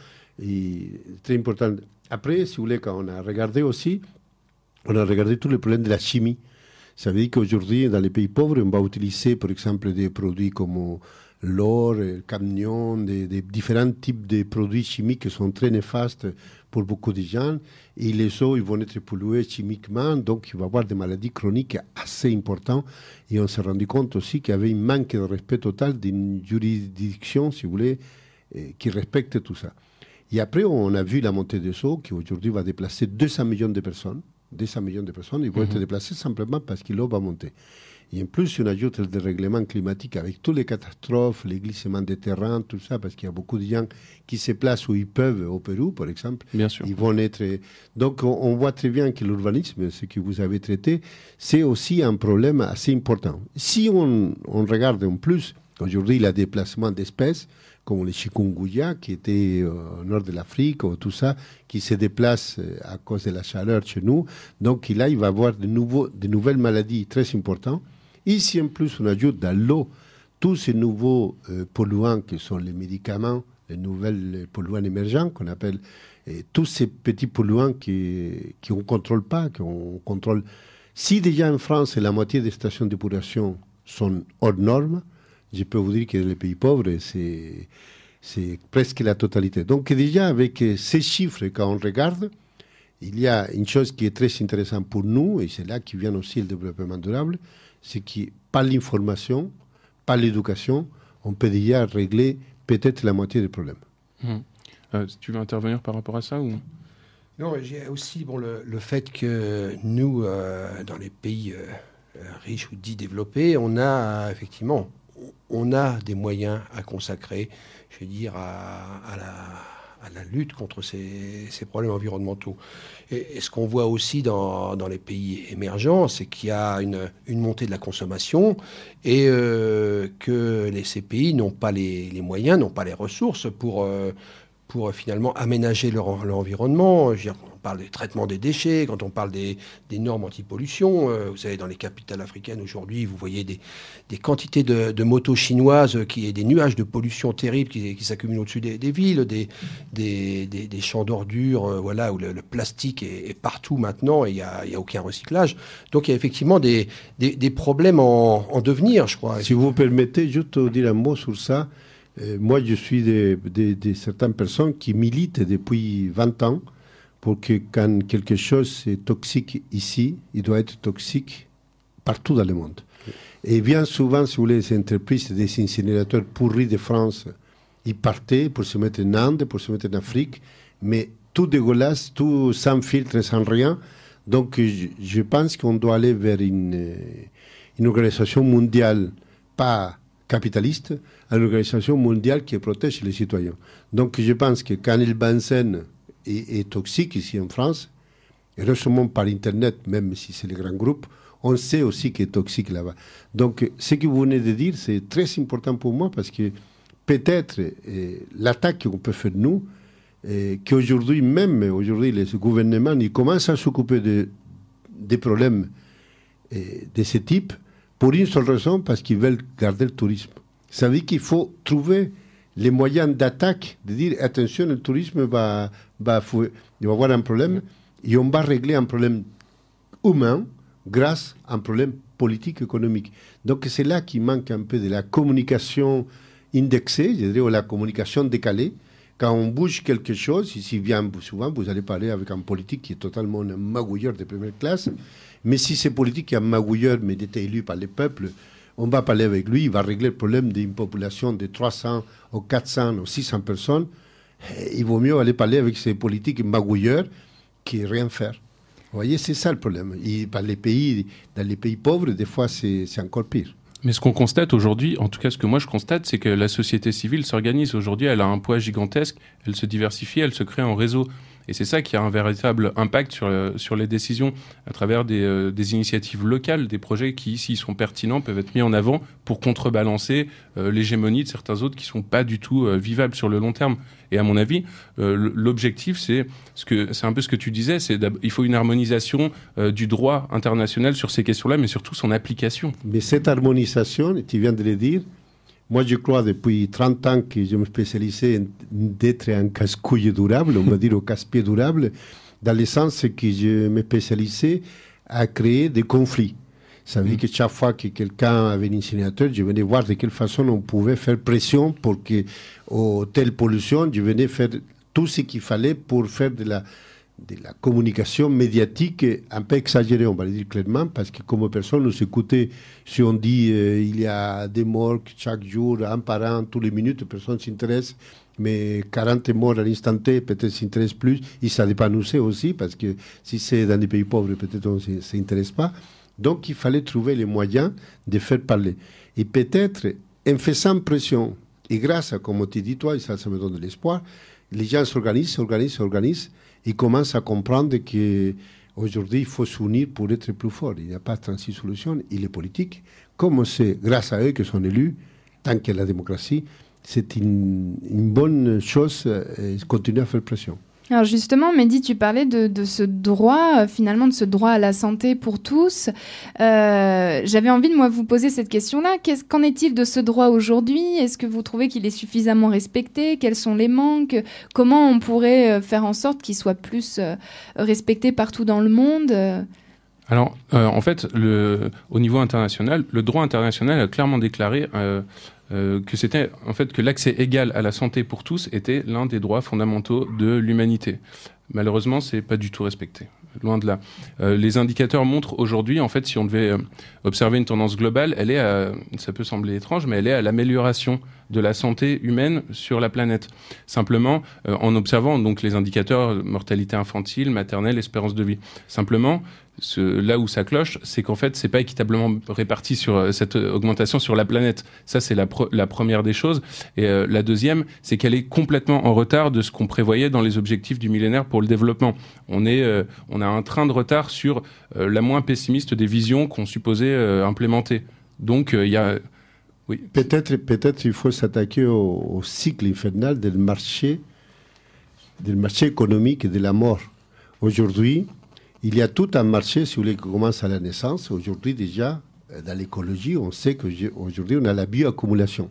Après, si vous voulez, quand on a regardé aussi, on a regardé tous les problèmes de la chimie. Ça veut dire qu'aujourd'hui, dans les pays pauvres, on va utiliser, par exemple, des produits comme l'or, le cadmium, des différents types de produits chimiques qui sont très néfastes pour beaucoup de gens. Et les eaux, ils vont être polluées chimiquement, donc il va y avoir des maladies chroniques assez importantes. Et on s'est rendu compte aussi qu'il y avait un manque de respect total d'une juridiction, si vous voulez, qui respecte tout ça. Et après, on a vu la montée des eaux qui aujourd'hui va déplacer 200 millions de personnes. 200 millions de personnes, ils vont être déplacés simplement parce que l'eau va monter. Et en plus, on ajoute le dérèglement climatique avec toutes les catastrophes, les glissements de terrain, tout ça, parce qu'il y a beaucoup de gens qui se placent où ils peuvent, au Pérou, par exemple. Bien sûr. Ils vont être... Donc, on voit très bien que l'urbanisme, ce que vous avez traité, c'est aussi un problème assez important. Si on regarde en plus, aujourd'hui, il y a des déplacements d'espèces, comme les chikungunya, qui étaient au nord de l'Afrique, ou tout ça, qui se déplacent à cause de la chaleur chez nous. Donc là, il va y avoir de nouvelles maladies très importantes. Et si en plus on ajoute dans l'eau tous ces nouveaux polluants qui sont les médicaments, les nouvelles polluants émergents qu'on appelle, tous ces petits polluants qu'on ne contrôle pas, qu'on contrôle. Si déjà en France, la moitié des stations d'épuration sont hors normes, je peux vous dire que les pays pauvres, c'est presque la totalité. Donc déjà, avec ces chiffres, quand on regarde, il y a une chose qui est très intéressante pour nous, et c'est là que vient aussi le développement durable, c'est que par l'information, par l'éducation, on peut déjà régler peut-être la moitié des problèmes. Tu veux intervenir par rapport à ça ou... Non, j'ai aussi le fait que nous, dans les pays riches ou dits développés, on a effectivement... On a des moyens à consacrer, je veux dire, à la lutte contre ces problèmes environnementaux. Et ce qu'on voit aussi dans les pays émergents, c'est qu'il y a une montée de la consommation et que ces pays n'ont pas les moyens, n'ont pas les ressources pour finalement aménager leur environnement. Je veux dire, on parle du traitement des déchets, quand on parle des normes anti-pollution. Vous savez, dans les capitales africaines aujourd'hui, vous voyez des quantités de motos chinoises, des nuages de pollution terribles qui s'accumulent au-dessus des villes, des champs d'ordures, voilà, où le plastique est partout maintenant et il n'y a aucun recyclage. Donc il y a effectivement des problèmes en devenir, je crois. Si vous permettez, juste dire un mot sur ça. Moi, je suis de certaines personnes qui militent depuis 20 ans pour que quand quelque chose est toxique ici, il doit être toxique partout dans le monde. Et bien souvent, si vous voulez, les entreprises des incinérateurs pourris de France, ils partaient pour se mettre en Inde, pour se mettre en Afrique, mais tout dégueulasse, tout sans filtre, sans rien. Donc, je pense qu'on doit aller vers une organisation mondiale, pas capitaliste, une organisation mondiale qui protège les citoyens. Donc je pense que quand le benzène est toxique ici en France, heureusement par Internet, même si c'est les grands groupes, on sait aussi qu'il est toxique là-bas. Donc ce que vous venez de dire, c'est très important pour moi parce que peut-être l'attaque qu'on peut faire nous, qu'aujourd'hui, même aujourd'hui, les gouvernements, ils commencent à s'occuper des problèmes de ce type, pour une seule raison, parce qu'ils veulent garder le tourisme. Ça veut dire qu'il faut trouver les moyens d'attaque, de dire attention, le tourisme il va avoir un problème, et on va régler un problème humain grâce à un problème politique, économique. Donc c'est là qu'il manque un peu de la communication indexée, je dirais, ou la communication décalée. Quand on bouge quelque chose, ici bien souvent, vous allez parler avec un politique qui est totalement un magouilleur de première classe. Mais si c'est politique qui est un magouilleur, mais était élu par les peuples, on va parler avec lui, il va régler le problème d'une population de 300 ou 400 ou 600 personnes. Il vaut mieux aller parler avec ces politiques magouilleurs qui rien faire. Vous voyez, c'est ça le problème. Dans les pays pauvres, des fois, c'est encore pire. Mais ce qu'on constate aujourd'hui, en tout cas ce que moi je constate, c'est que la société civile s'organise. Aujourd'hui, elle a un poids gigantesque, elle se diversifie, elle se crée en réseau. Et c'est ça qui a un véritable impact sur les décisions, à travers des initiatives locales, des projets qui, s'ils sont pertinents, peuvent être mis en avant pour contrebalancer l'hégémonie de certains autres qui ne sont pas du tout vivables sur le long terme. Et à mon avis, l'objectif, c'est un peu ce que tu disais, il faut une harmonisation du droit international sur ces questions-là, mais surtout son application. Mais cette harmonisation, tu viens de le dire, moi je crois depuis 30 ans que je me spécialisais d'être un casse-couille durable, on va dire au casse-pied durable, dans le sens que je me spécialisais à créer des conflits. Ça veut dire que chaque fois que quelqu'un avait un incinérateur, je venais voir de quelle façon on pouvait faire pression pour que, telle pollution, je venais faire tout ce qu'il fallait pour faire de la communication médiatique un peu exagérée, on va le dire clairement, parce que comme personne nous écoutait, si on dit il y a des morts chaque jour, un par an, toutes les minutes, personne s'intéresse, mais 40 morts à l'instant T, peut-être s'intéresse plus, et ça dépend nous aussi, parce que si c'est dans des pays pauvres, peut-être on ne s'intéresse pas. Donc il fallait trouver les moyens de faire parler. Et peut-être, en faisant pression, et grâce à, comme tu dis toi, et ça me donne de l'espoir, les gens s'organisent, ils commencent à comprendre qu'aujourd'hui, il faut s'unir pour être plus fort. Il n'y a pas 36 solutions. Et les politiques, comme c'est grâce à eux qu'ils sont élus, tant que la démocratie, c'est une bonne chose, continuer à faire pression. Alors justement, Mehdi, tu parlais de ce droit, finalement de ce droit à la santé pour tous. J'avais envie de moi vous poser cette question-là. Qu'en est-il de ce droit aujourd'hui ? Est-ce que vous trouvez qu'il est suffisamment respecté ? Quels sont les manques ? Comment on pourrait faire en sorte qu'il soit plus respecté partout dans le monde ? Alors, en fait, au niveau international, le droit international a clairement déclaré que l'accès égal à la santé pour tous était l'un des droits fondamentaux de l'humanité. Malheureusement, c'est pas du tout respecté. Loin de là. Les indicateurs montrent aujourd'hui, en fait, si on devait observer une tendance globale, ça peut sembler étrange, mais elle est à l'amélioration de la santé humaine sur la planète. Simplement, en observant donc les indicateurs mortalité infantile, maternelle, espérance de vie. Simplement, là où ça cloche, c'est qu'en fait, c'est pas équitablement réparti sur cette augmentation sur la planète. Ça, c'est la première des choses. Et la deuxième, c'est qu'elle est complètement en retard de ce qu'on prévoyait dans les objectifs du millénaire pour le développement. On a un train de retard sur la moins pessimiste des visions qu'on supposait implémenter. Donc, il y a... Oui. Peut-être il faut s'attaquer au cycle infernal du marché économique et de la mort. Aujourd'hui, il y a tout un marché, si vous voulez, qui commence à la naissance. Aujourd'hui, déjà, dans l'écologie, on sait qu'aujourd'hui, on a la bioaccumulation.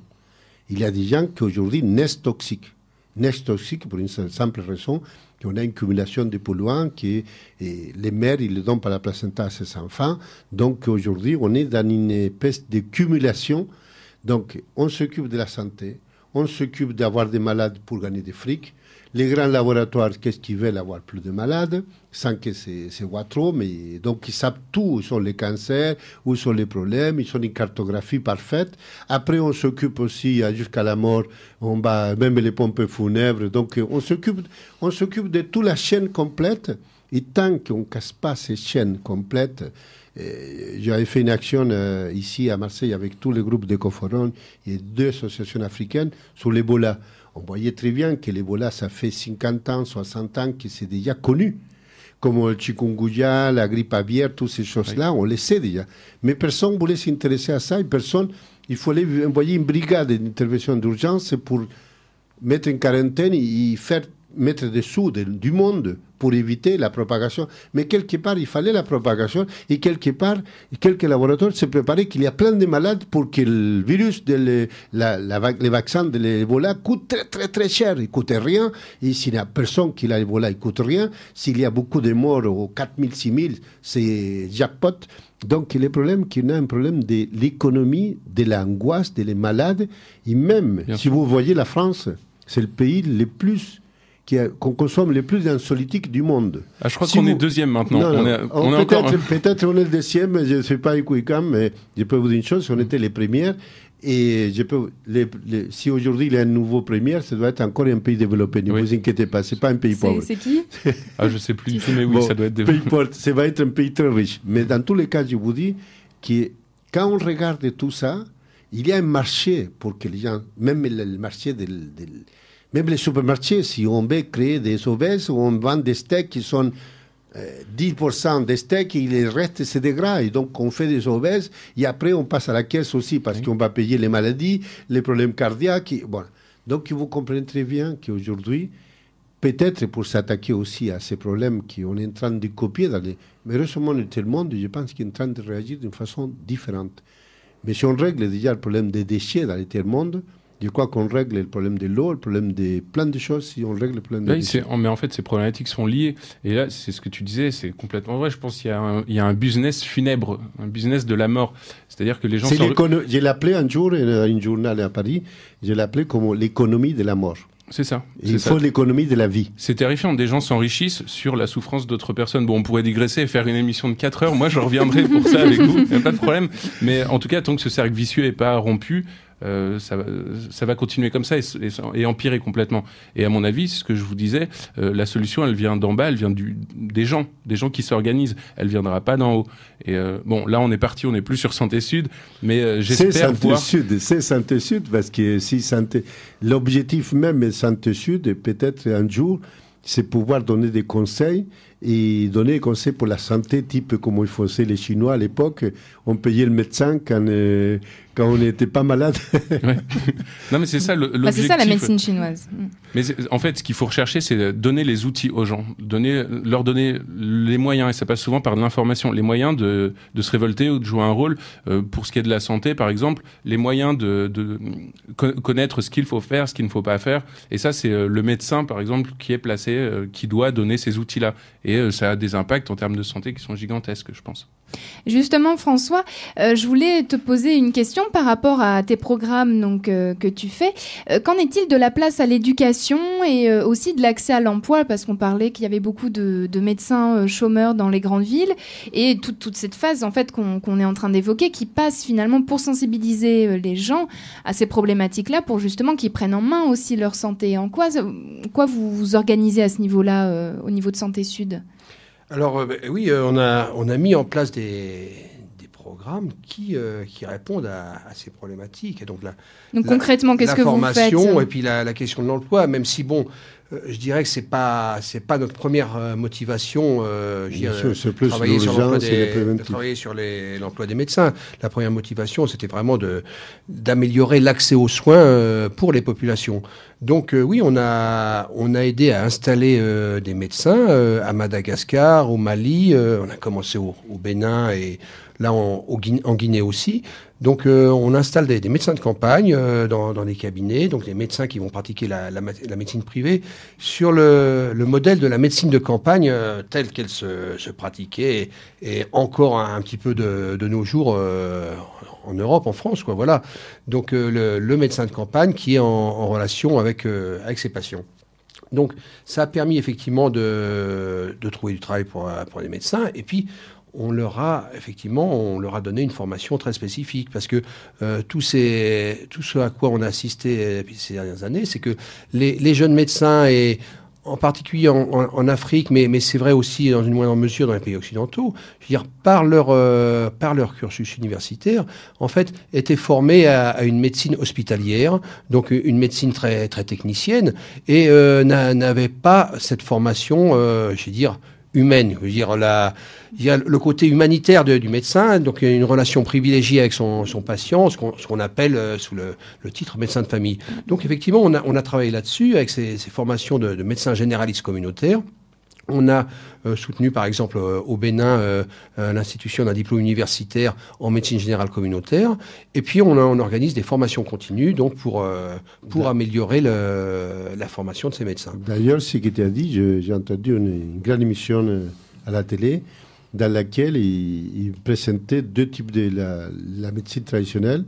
Il y a des gens qui, aujourd'hui, naissent toxiques. Naissent toxiques pour une simple raison, qu'on a une accumulation de polluants, et les mères, ils le donnent par la placenta à ses enfants. Donc, aujourd'hui, on est dans une espèce de cumulation. Donc, on s'occupe de la santé, on s'occupe d'avoir des malades pour gagner des frics. Les grands laboratoires, qu'est-ce qu'ils veulent? Avoir plus de malades, sans que c'est voit trop, mais donc ils savent tout, où sont les cancers, où sont les problèmes, ils ont une cartographie parfaite. Après, on s'occupe aussi, jusqu'à la mort, on va même les pompes funèbres, donc on s'occupe de toute la chaîne complète, et tant qu'on ne casse pas ces chaînes complètes, j'avais fait une action ici à Marseille avec tous les groupes d'Ecoforum et 2 associations africaines sur l'Ebola. On voyait très bien que l'Ebola, ça fait 50 ans, 60 ans que c'est déjà connu. Comme le chikungunya, la grippe aviaire, toutes ces choses-là, on les sait déjà. Mais personne ne voulait s'intéresser à ça. Et il fallait envoyer une brigade d'intervention d'urgence pour mettre en quarantaine et mettre dessous du monde pour éviter la propagation. Mais quelque part, il fallait la propagation. Et quelque part, quelques laboratoires se préparaient qu'il y a plein de malades pour que le virus, les vaccins de l'Ebola coûtent très, très, très cher. Il ne coûte rien. Et s'il n'y a personne qui a l'Ebola, il ne coûte rien. S'il y a beaucoup de morts, aux 4 000, 6 000, c'est jackpot. Donc, le problème, qu'il y a un problème de l'économie, de l'angoisse, des malades. Et même, si vous voyez la France, c'est le pays le plus qu'on consomme le plus d'anxiolytiques du monde. Ah, je crois qu'on est deuxième maintenant. Peut-être on est le deuxième, je ne sais pas Equicam, mais je peux vous dire une chose, on était les premières. Et si aujourd'hui il y a un nouveau premier, ça doit être encore un pays développé. Ne vous inquiétez pas, ce n'est pas un pays pauvre. C'est qui? Je ne sais plus, mais oui, ça doit être développé. Peu importe, ça va être un pays très riche. Mais dans tous les cas, je vous dis que quand on regarde tout ça, il y a un marché pour que les gens, même le marché même les supermarchés, si on veut créer des obèses, on vend des steaks qui sont 10% des steaks et le reste c'est des gras. Et donc on fait des obèses et après on passe à la caisse aussi parce qu'on va payer les maladies, les problèmes cardiaques. Bon. Donc vous comprenez très bien qu'aujourd'hui, peut-être pour s'attaquer aussi à ces problèmes qu'on est en train de copier mais heureusement le monde, je pense qu'il est en train de réagir d'une façon différente. Mais si on règle déjà le problème des déchets dans le tiers-monde, je crois qu'on règle le problème de l'eau, le problème de plein de choses, si on règle le problème des déchets. Mais en fait, ces problématiques sont liées. Et là, c'est ce que tu disais, c'est complètement vrai. Je pense qu'il y a un business funèbre, un business de la mort. C'est-à-dire que les gens... Je l'ai appelé un jour, dans un journal à Paris, je l'ai appelé comme l'économie de la mort. C'est ça. Il faut l'économie de la vie. C'est terrifiant. Des gens s'enrichissent sur la souffrance d'autres personnes. Bon, on pourrait digresser et faire une émission de 4 heures. Moi, je reviendrai pour ça avec vous. Il n'y a pas de problème. Mais en tout cas, tant que ce cercle vicieux n'est pas rompu, ça va continuer comme ça et empirer complètement. Et à mon avis, c'est ce que je vous disais, la solution, elle vient d'en bas, elle vient des gens qui s'organisent. Elle viendra pas d'en haut. Et bon, là, on est parti, on n'est plus sur Santé Sud, mais j'espère voir... C'est Santé Sud, parce que si l'objectif même est Santé Sud, et peut-être un jour, c'est pouvoir donner des conseils et donner des conseils pour la santé, type comme ils faisaient les Chinois à l'époque. On payait le médecin quand on n'était pas malade. Ouais. Non, mais c'est ça l'objectif. C'est ça la médecine chinoise. Mais en fait, ce qu'il faut rechercher, c'est donner les outils aux gens, leur donner les moyens, et ça passe souvent par de l'information, les moyens de se révolter ou de jouer un rôle. Pour ce qui est de la santé, par exemple, les moyens de connaître ce qu'il faut faire, ce qu'il ne faut pas faire. Et ça, c'est le médecin, par exemple, qui est placé, qui doit donner ces outils-là. Et ça a des impacts en termes de santé qui sont gigantesques, je pense. Justement, François, je voulais te poser une question par rapport à tes programmes donc, que tu fais. Qu'en est-il de la place à l'éducation et aussi de l'accès à l'emploi? Parce qu'on parlait qu'il y avait beaucoup de médecins chômeurs dans les grandes villes et toute cette phase en fait, qu'on est en train d'évoquer qui passe finalement pour sensibiliser les gens à ces problématiques-là pour justement qu'ils prennent en main aussi leur santé. En quoi vous vous organisez à ce niveau-là, au niveau de Santé Sud? Alors oui, on a mis en place des programmes qui répondent à ces problématiques. Et donc concrètement, qu'est-ce que vous faites? La formation et puis la question de l'emploi, même si bon, je dirais que c'est pas notre première motivation. C'est plus travailler sur l'emploi travailler sur l'emploi des médecins. La première motivation, c'était vraiment d'améliorer l'accès aux soins pour les populations. Donc oui, on a aidé à installer des médecins à Madagascar, au Mali. On a commencé au Bénin et là en Guinée aussi. Donc on installe des médecins de campagne dans les cabinets, donc des médecins qui vont pratiquer la médecine privée sur le modèle de la médecine de campagne telle qu'elle se pratiquait et encore un petit peu de nos jours en Europe, en France, quoi. Voilà. Donc le médecin de campagne qui est en relation avec ses patients. Donc ça a permis effectivement de trouver du travail pour les médecins et puis on leur a donné une formation très spécifique parce que tout ce à quoi on a assisté ces dernières années, c'est que les jeunes médecins et en particulier en Afrique, mais c'est vrai aussi dans une moindre mesure dans les pays occidentaux, je veux dire, par leur cursus universitaire, en fait, étaient formés à une médecine hospitalière, donc une médecine très, très technicienne, et n'avaient pas cette formation, je veux dire, humaine. Je veux dire, il y a le côté humanitaire du médecin, donc il y a une relation privilégiée avec son patient, ce qu'on appelle sous le titre médecin de famille. Donc effectivement, on a travaillé là-dessus avec ces formations de médecins généralistes communautaires. On a soutenu, par exemple, au Bénin, l'institution d'un diplôme universitaire en médecine générale communautaire. Et puis, on organise des formations continues donc pour améliorer la formation de ces médecins. D'ailleurs, ce que tu as dit, j'ai entendu une grande émission à la télé dans laquelle il présentait deux types de la médecine traditionnelle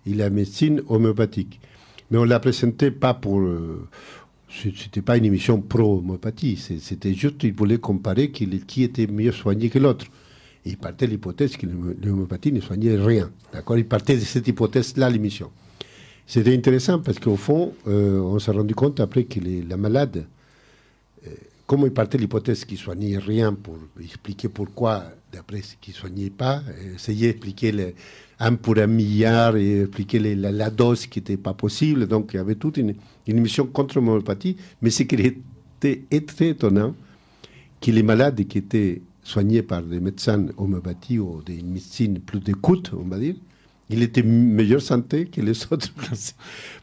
et la médecine homéopathique. Mais on ne la présentait pas c'était pas une émission pro-homéopathie. C'était juste qu'il voulait comparer qui était mieux soigné que l'autre. Et il partait de l'hypothèse que l'homéopathie ne soignait rien. D'accord, il partait de cette hypothèse-là, l'émission. C'était intéressant parce qu'au fond, on s'est rendu compte après que la malade, comme il partait de l'hypothèse qu'il ne soignait rien pour expliquer pourquoi, d'après ce qu'il ne soignait pas, essayer d'expliquer 1 pour 1 milliard et expliquer la dose qui n'était pas possible. Donc il y avait toute une émission contre l'homéopathie. Mais ce qui était très étonnant, que les malades qui étaient soignés par des médecins homéopathiques ou des médecines plus d'écoute, on va dire, il était meilleure santé que les autres.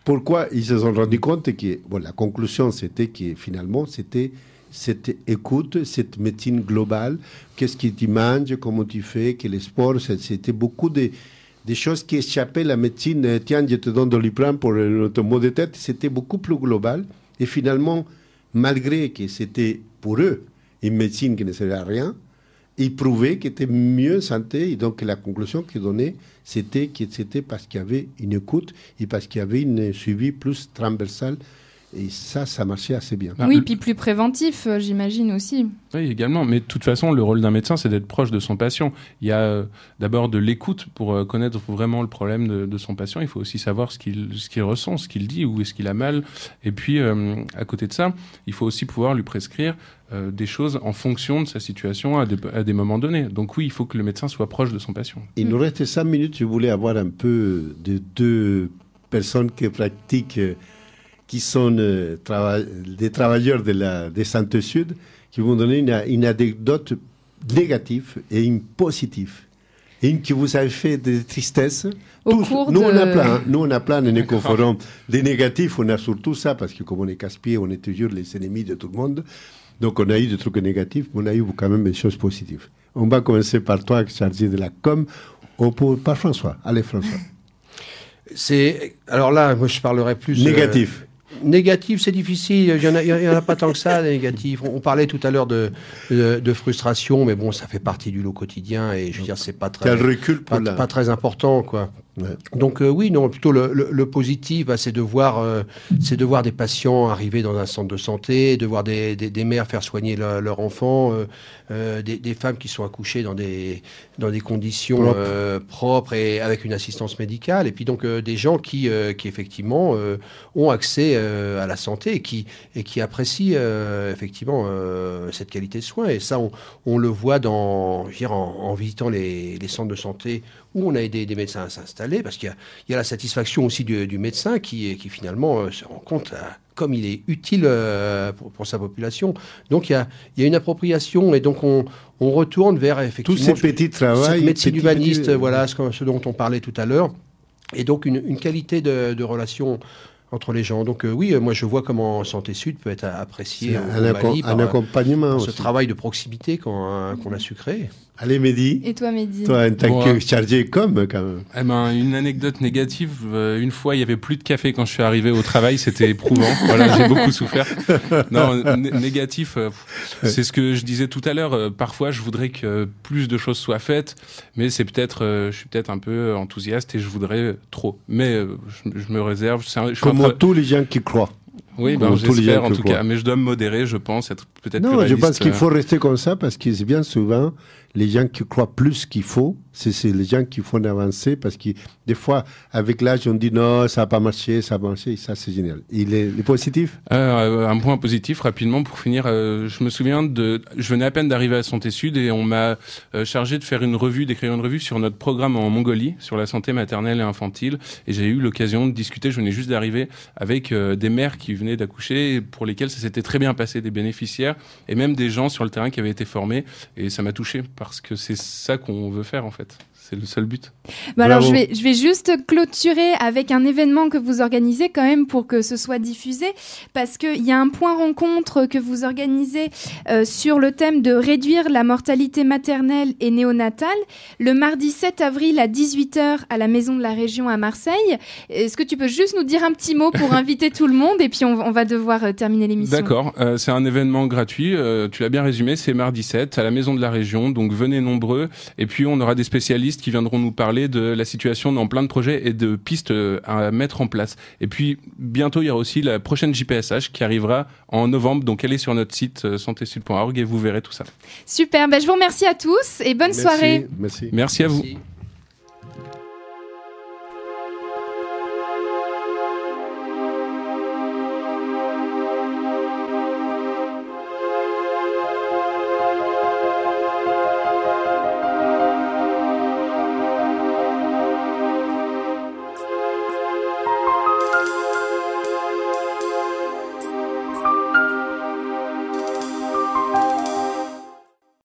Pourquoi? Ils se sont rendus compte que, la conclusion, c'était que finalement, c'était cette écoute, cette médecine globale, qu'est-ce que tu manges, comment tu fais, que les sports, c'était beaucoup des choses qui échappaient à la médecine. Tiens, je te donne de Doliprane pour notre mot de tête. C'était beaucoup plus global. Et finalement, malgré que c'était pour eux une médecine qui ne servait à rien, ils prouvaient qu'ils étaient mieux santé. Et donc, la conclusion qu'ils donnaient, c'était que c'était parce qu'il y avait une écoute et parce qu'il y avait un suivi plus transversal. Et ça marchait assez bien. Oui, puis plus préventif, j'imagine aussi. Oui, également. Mais de toute façon, le rôle d'un médecin, c'est d'être proche de son patient. Il y a d'abord de l'écoute pour connaître vraiment le problème de son patient. Il faut aussi savoir ce qu'il ressent, ce qu'il dit, où est-ce qu'il a mal. Et puis, à côté de ça, il faut aussi pouvoir lui prescrire des choses en fonction de sa situation à des moments donnés. Donc oui, il faut que le médecin soit proche de son patient. Il nous reste 5 minutes. Je voulais avoir un peu de 2 personnes qui pratiquent... qui sont des travailleurs des Santé Sud, qui vont donner une anecdote négative et une positive. Une qui vous a fait de tristesse. Nous, on a plein de nécoforums. Des négatifs, on a surtout ça, parce que comme on est casse-pied, on est toujours les ennemis de tout le monde. Donc on a eu des trucs négatifs, mais on a eu quand même des choses positives. On va commencer par toi, chargé de la com, ou par François. Allez, François. Alors là, moi je parlerai plus... Négatif. Négatif, c'est difficile. Il y en a pas tant que ça, des négatifs. On parlait tout à l'heure de frustration, mais bon, ça fait partie du lot quotidien et je veux dire, c'est pas très... pas très important, quoi. Ouais. Donc oui, non, plutôt le positif, c'est de voir des patients arriver dans un centre de santé, de voir des mères faire soigner leur enfant, des femmes qui sont accouchées dans des conditions propres et avec une assistance médicale, et puis donc des gens qui effectivement ont accès à la santé et qui apprécient effectivement cette qualité de soins. Et ça, on le voit en visitant les centres de santé où on a aidé des médecins à s'installer, parce qu'il y a la satisfaction aussi du médecin qui finalement se rend compte comme il est utile pour sa population. Donc il y a une appropriation, et donc on retourne vers effectivement tous ces petits travaux, cette médecine humaniste, voilà ce dont on parlait tout à l'heure, et donc une qualité de relation entre les gens. Donc oui, moi je vois comment Santé Sud peut être apprécié un accompagnement ce travail de proximité qu'on a su créer. Allez, Mehdi. Et toi, Mehdi? Toi, en tant que chargé com, quand même. Eh ben, une anecdote négative. Une fois, il n'y avait plus de café quand je suis arrivé au travail. C'était éprouvant. Voilà, j'ai beaucoup souffert. Non, négatif, c'est ce que je disais tout à l'heure. Parfois, je voudrais que plus de choses soient faites, mais c'est je suis peut-être un peu enthousiaste et je voudrais trop. Mais je me réserve. Comme tous les gens qui croient. Oui, j'espère en tout cas. Mais je dois me modérer, je pense, être peut-être plus réaliste. Non, je pense qu'il faut rester comme ça, parce que c'est bien souvent les gens qui croient plus qu'il faut, c'est les gens qui font avancer, parce que des fois, avec l'âge, on dit non, ça n'a pas marché, et ça, c'est génial. Et les positifs? Un point positif, rapidement, pour finir. Je me souviens je venais à peine d'arriver à Santé Sud et on m'a chargé d'écrire une revue sur notre programme en Mongolie, sur la santé maternelle et infantile. Et j'ai eu l'occasion de discuter, je venais juste d'arriver, avec des mères qui venaient d'accoucher, pour lesquelles ça s'était très bien passé, des bénéficiaires, et même des gens sur le terrain qui avaient été formés. Et ça m'a touché, parce que c'est ça qu'on veut faire, en fait. C'est le seul but. Alors, je vais juste clôturer avec un événement que vous organisez quand même pour que ce soit diffusé, parce qu'il y a un point rencontre que vous organisez sur le thème de réduire la mortalité maternelle et néonatale, le mardi 7 avril à 18h à la Maison de la Région à Marseille. Est-ce que tu peux juste nous dire un petit mot pour inviter tout le monde, et puis on va devoir terminer l'émission. D'accord, c'est un événement gratuit, tu l'as bien résumé, c'est mardi 7 à la Maison de la Région, donc venez nombreux, et puis on aura des spécialistes qui viendront nous parler de la situation dans plein de projets et de pistes à mettre en place. Et puis, bientôt, il y aura aussi la prochaine JPSH qui arrivera en novembre. Donc, allez sur notre site santesud.org et vous verrez tout ça. Super, je vous remercie à tous et bonne soirée. Merci. Merci à vous. Merci.